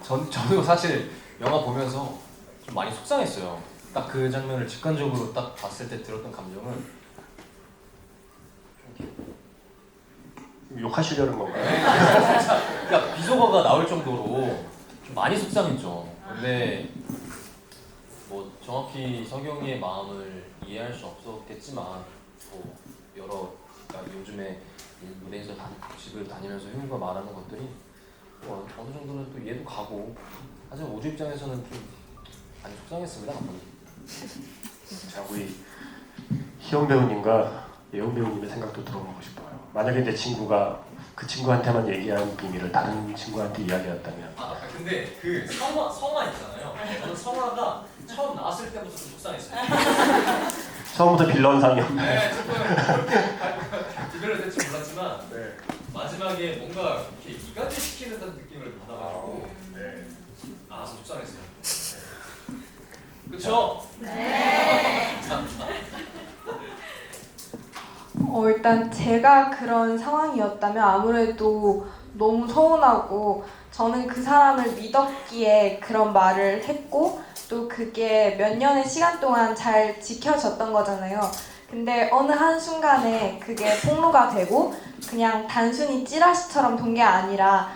저도 사실 영화 보면서 좀 많이 속상했어요. 딱 그 장면을 직관적으로 딱 봤을 때 들었던 감정은 욕하시려는 건가요? 그러니까 비속어가 나올 정도로 좀 많이 속상했죠. 근데 뭐 정확히 서경이의 마음을 이해할 수 없었겠지만 뭐 여러 그러니까 요즘에 무대에서 집을 다니면서 효우가 말하는 것들이 뭐 어느 정도는 또 이해도 가고 하지만 우주 입장에서는 좀 많이 속상했습니다. 자 우리 희영 배우님과 예원 배우님의 생각도 들어보고 싶어요. 만약에 내 친구가 그 친구한테만 얘기한 비밀을 다른 친구한테 이야기했다면 근데 그 성화 있잖아요. 저는 성화가 처음 나왔을 때부터 좀 속상했어요. 처음부터 빌런상이었나요? 네, 조금 기별을 될지 몰랐지만 마지막에 뭔가 이렇게 이간질 시키는 듯한 느낌을 받아가지고 속상했어요. 그렇죠? 일단 제가 그런 상황이었다면 아무래도 너무 서운하고 저는 그 사람을 믿었기에 그런 말을 했고 또 그게 몇 년의 시간 동안 잘 지켜졌던 거잖아요. 근데 어느 한순간에 그게 폭로가 되고 그냥 단순히 찌라시처럼 돈 게 아니라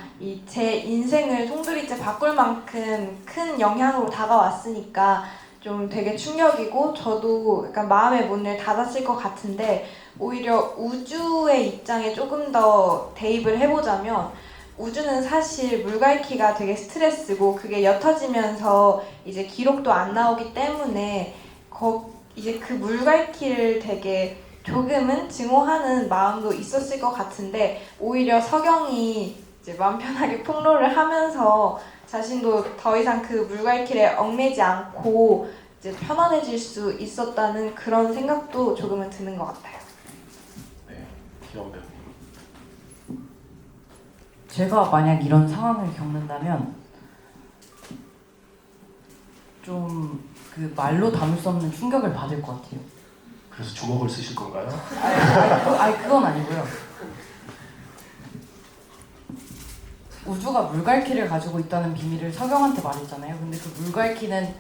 제 인생을 송두리째 바꿀 만큼 큰 영향으로 다가왔으니까 좀 되게 충격이고 저도 약간 마음의 문을 닫았을 것 같은데 오히려 우주의 입장에 조금 더 대입을 해보자면 우주는 사실 물갈퀴가 되게 스트레스고 그게 옅어지면서 이제 기록도 안 나오기 때문에 이제 그 물갈퀴를 되게 조금은 증오하는 마음도 있었을 것 같은데 오히려 서경이 이제 마음 편하게 폭로를 하면서 자신도 더 이상 그 물갈퀴에 얽매지 않고 이제 편안해질 수 있었다는 그런 생각도 조금은 드는 것 같아요. 네, 기영 배우님. 제가 만약 이런 상황을 겪는다면 좀 그 말로 담을 수 없는 충격을 받을 것 같아요. 그래서 주먹을 쓰실 건가요? 그건 아니고요. 우주가 물갈퀴를 가지고 있다는 비밀을 서경한테 말했잖아요. 근데 그 물갈퀴는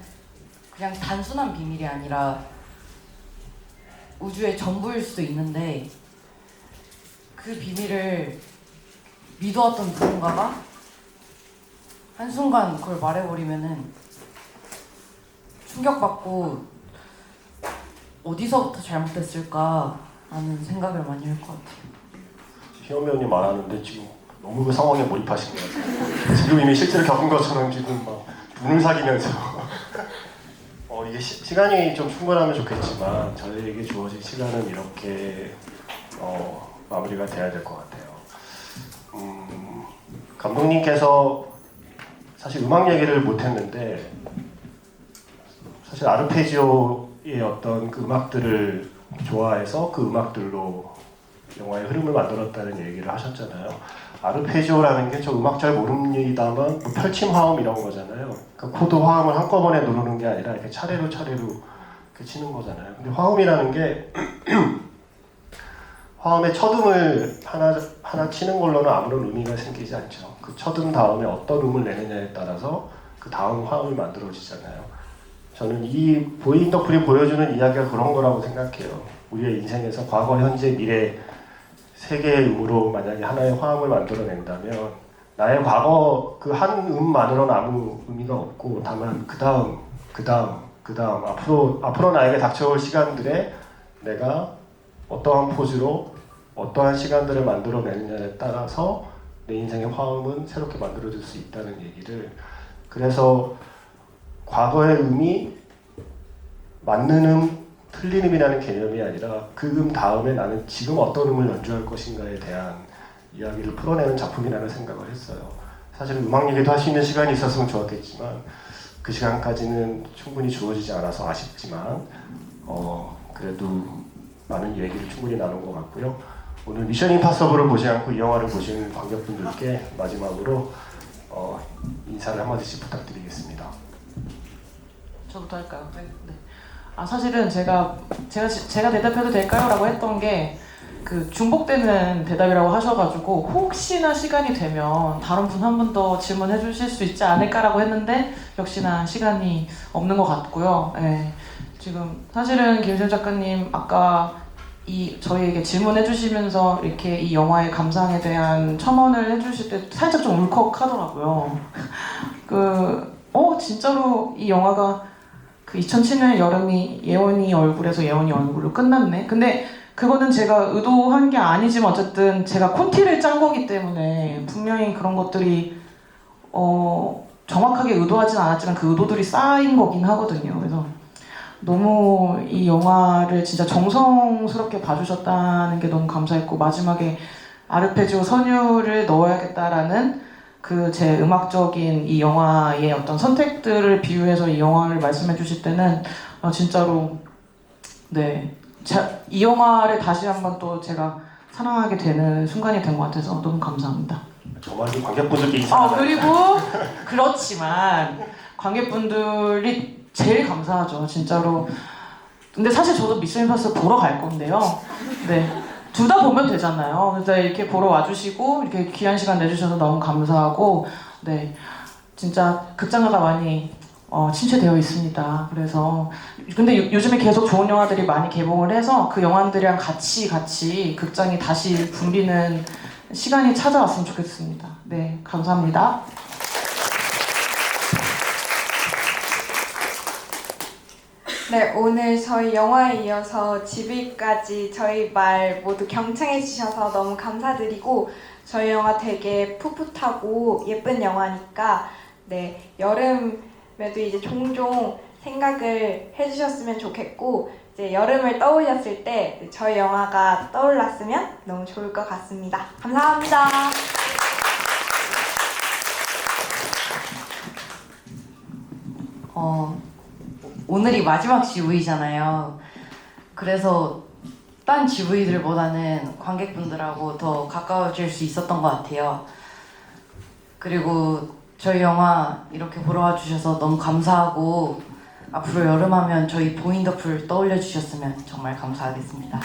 그냥 단순한 비밀이 아니라 우주의 전부일 수도 있는데 그 비밀을 믿어왔던 누군가가 한순간 그걸 말해버리면은 충격받고 어디서부터 잘못됐을까라는 생각을 많이 할 것 같아요. 희영 배우님 말하는데 지금 너무 그 상황에 몰입하신 것 같아요. 지금 이미 실제로 겪은 것처럼 지금 막 눈을 사기면서 이게 시간이 좀 충분하면 좋겠지만 저희에게 주어진 시간은 이렇게 마무리가 돼야 될 것 같아요. 감독님께서 사실 음악 얘기를 못했는데 사실 아르페지오의 어떤 그 음악들을 좋아해서 그 음악들로 영화의 흐름을 만들었다는 얘기를 하셨잖아요. 아르페지오라는 게 저 음악 잘 모릅니다만 뭐 펼침 화음 이런 거잖아요. 그러니까 코드 화음을 한꺼번에 누르는 게 아니라 이렇게 차례로 이렇게 치는 거잖아요. 근데 화음이라는 게 화음의 첫음을 하나 치는 걸로는 아무런 의미가 생기지 않죠. 그 첫음 다음에 어떤 음을 내느냐에 따라서 그 다음 화음이 만들어지잖아요. 저는 이 보이인더풀이 보여주는 이야기가 그런 거라고 생각해요. 우리의 인생에서 과거, 현재, 미래 세 개의 음으로 만약에 하나의 화음을 만들어낸다면 나의 과거 그 한 음만으로는 아무 의미가 없고 다만 그 다음 앞으로 나에게 닥쳐올 시간들에 내가 어떠한 포즈로 어떠한 시간들을 만들어내느냐에 따라서 내 인생의 화음은 새롭게 만들어질 수 있다는 얘기를, 그래서 과거의 음이 맞는 음, 틀린 음이라는 개념이 아니라 그 음 다음에 나는 지금 어떤 음을 연주할 것인가에 대한 이야기를 풀어내는 작품이라는 생각을 했어요. 사실은 음악 얘기도 할 수 있는 시간이 있었으면 좋았겠지만 그 시간까지는 충분히 주어지지 않아서 아쉽지만 그래도 많은 얘기를 충분히 나눈 것 같고요. 오늘 미션 임파서블을 보지 않고 이 영화를 보신 관객분들께 마지막으로 인사를 한마디씩 부탁드리겠습니다. 저부터 할까요? 네. 사실은 제가 대답해도 될까요?라고 했던 게 그 중복되는 대답이라고 하셔가지고 혹시나 시간이 되면 다른 분 한 분 더 질문해 주실 수 있지 않을까라고 했는데 역시나 시간이 없는 것 같고요. 네. 지금 사실은 김수현 작가님 아까 저희에게 질문해 주시면서 이렇게 이 영화의 감상에 대한 첨언을 해주실 때 살짝 좀 울컥하더라고요. 진짜로 이 영화가 그 2007년 여름이 예원이 얼굴에서 예원이 얼굴로 끝났네. 근데 그거는 제가 의도한 게 아니지만 어쨌든 제가 콘티를 짠 거기 때문에 분명히 그런 것들이 정확하게 의도하진 않았지만 그 의도들이 쌓인 거긴 하거든요. 그래서 너무 이 영화를 진짜 정성스럽게 봐주셨다는 게 너무 감사했고 마지막에 아르페지오 선율을 넣어야겠다라는 그 제 음악적인 이 영화의 어떤 선택들을 비유해서 이 영화를 말씀해 주실 때는 진짜로 이 영화를 다시 한번 또 제가 사랑하게 되는 순간이 된 것 같아서 너무 감사합니다. 저 말고 관객분들께 인사하나요? 그리고 그렇지만 관객분들이 제일 감사하죠, 진짜로. 근데 사실 저도 미션 임파서블 보러 갈 건데요. 네. 둘 다 보면 되잖아요. 그래서 이렇게 보러 와주시고 이렇게 귀한 시간 내주셔서 너무 감사하고, 네, 진짜 극장가가 많이 침체되어 있습니다. 그래서 근데 요즘에 계속 좋은 영화들이 많이 개봉을 해서 그 영화들이랑 같이 극장이 다시 붐비는 시간이 찾아왔으면 좋겠습니다. 네, 감사합니다. 네, 오늘 저희 영화에 이어서 지브리까지 저희 말 모두 경청해 주셔서 너무 감사드리고 저희 영화 되게 풋풋하고 예쁜 영화니까 네, 여름에도 이제 종종 생각을 해주셨으면 좋겠고 이제 여름을 떠올렸을 때 저희 영화가 떠올랐으면 너무 좋을 것 같습니다. 감사합니다. 오늘이 마지막 GV잖아요. 그래서 딴 GV들보다는 관객분들하고 더 가까워질 수 있었던 것 같아요. 그리고 저희 영화 이렇게 보러 와주셔서 너무 감사하고 앞으로 여름하면 저희 보인 더 풀 떠올려 주셨으면 정말 감사하겠습니다.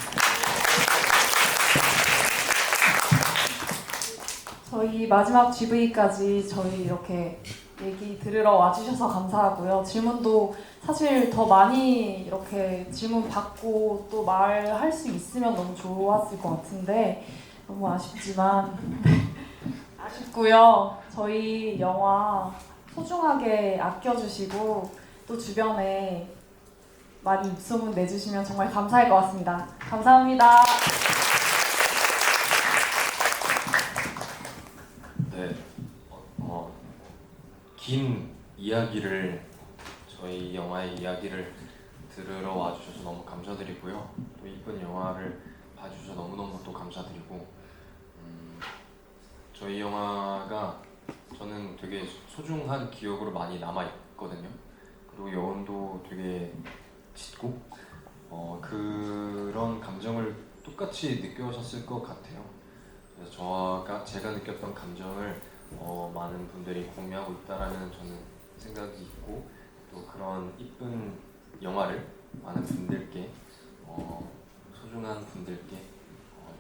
저희 마지막 GV까지 저희 이렇게 얘기 들으러 와주셔서 감사하고요. 질문도 사실 더 많이 이렇게 질문 받고 또 말할 수 있으면 너무 좋았을 것 같은데 너무 아쉽지만 아쉽고요. 저희 영화 소중하게 아껴주시고 또 주변에 많이 입소문 내주시면 정말 감사할 것 같습니다. 감사합니다. 네, 긴 이야기를 저희 영화의 이야기를 들으러 와주셔서 너무 감사드리고요. 또 이쁜 영화를 봐주셔서 너무너무 또 감사드리고 저희 영화가 저는 되게 소중한 기억으로 많이 남아있거든요. 그리고 여운도 되게 짙고 그런 감정을 똑같이 느껴졌을 것 같아요. 그래서 제가 느꼈던 감정을 많은 분들이 공유하고 있다라는 저는 생각이 있고 또 그런 이쁜 영화를 많은 분들께 소중한 분들께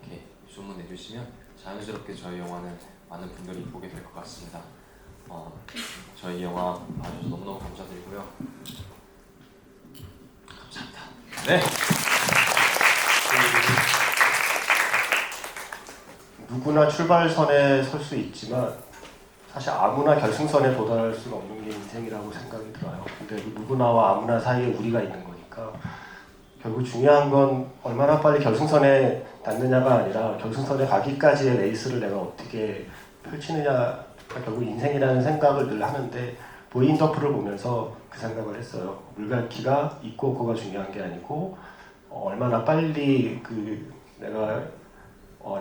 이렇게 소문 내주시면 자연스럽게 저희 영화는 많은 분들이 보게 될 것 같습니다. 저희 영화 봐주셔서 너무너무 감사드리고요. 감사합니다. 네. 누구나 출발선에 설 수 있지만 사실 아무나 결승선에 도달할 수가 없는 게 인생이라고 생각이 들어요. 근데 누구나와 아무나 사이에 우리가 있는 거니까 결국 중요한 건 얼마나 빨리 결승선에 닿느냐가 아니라 결승선에 가기까지의 레이스를 내가 어떻게 펼치느냐가 결국 인생이라는 생각을 늘 하는데 보인 더 풀을 보면서 그 생각을 했어요. 물갈퀴가 있고 없고가 중요한 게 아니고 얼마나 빨리 내가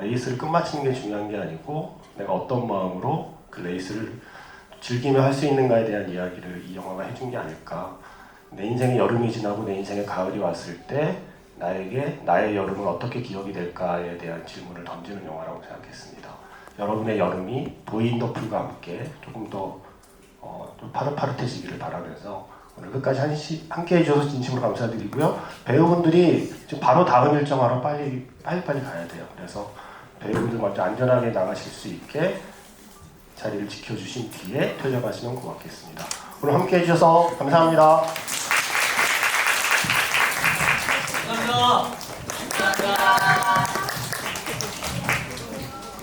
레이스를 끝마치는 게 중요한 게 아니고 내가 어떤 마음으로 그 레이스를 즐기며 할 수 있는가에 대한 이야기를 이 영화가 해준 게 아닐까. 내 인생의 여름이 지나고 내 인생의 가을이 왔을 때 나에게 나의 여름은 어떻게 기억이 될까에 대한 질문을 던지는 영화라고 생각했습니다. 여러분의 여름이 보인 더 풀과 함께 조금 더 좀 파릇파릇해지기를 바라면서 오늘 끝까지 함께 해주셔서 진심으로 감사드리고요. 배우분들이 지금 바로 다음 일정하러 빨리 가야 돼요. 그래서 배우분들 먼저 안전하게 나가실 수 있게 자리를 지켜주신 뒤에 퇴장하시면 고맙겠습니다. 오늘 함께 해주셔서 감사합니다.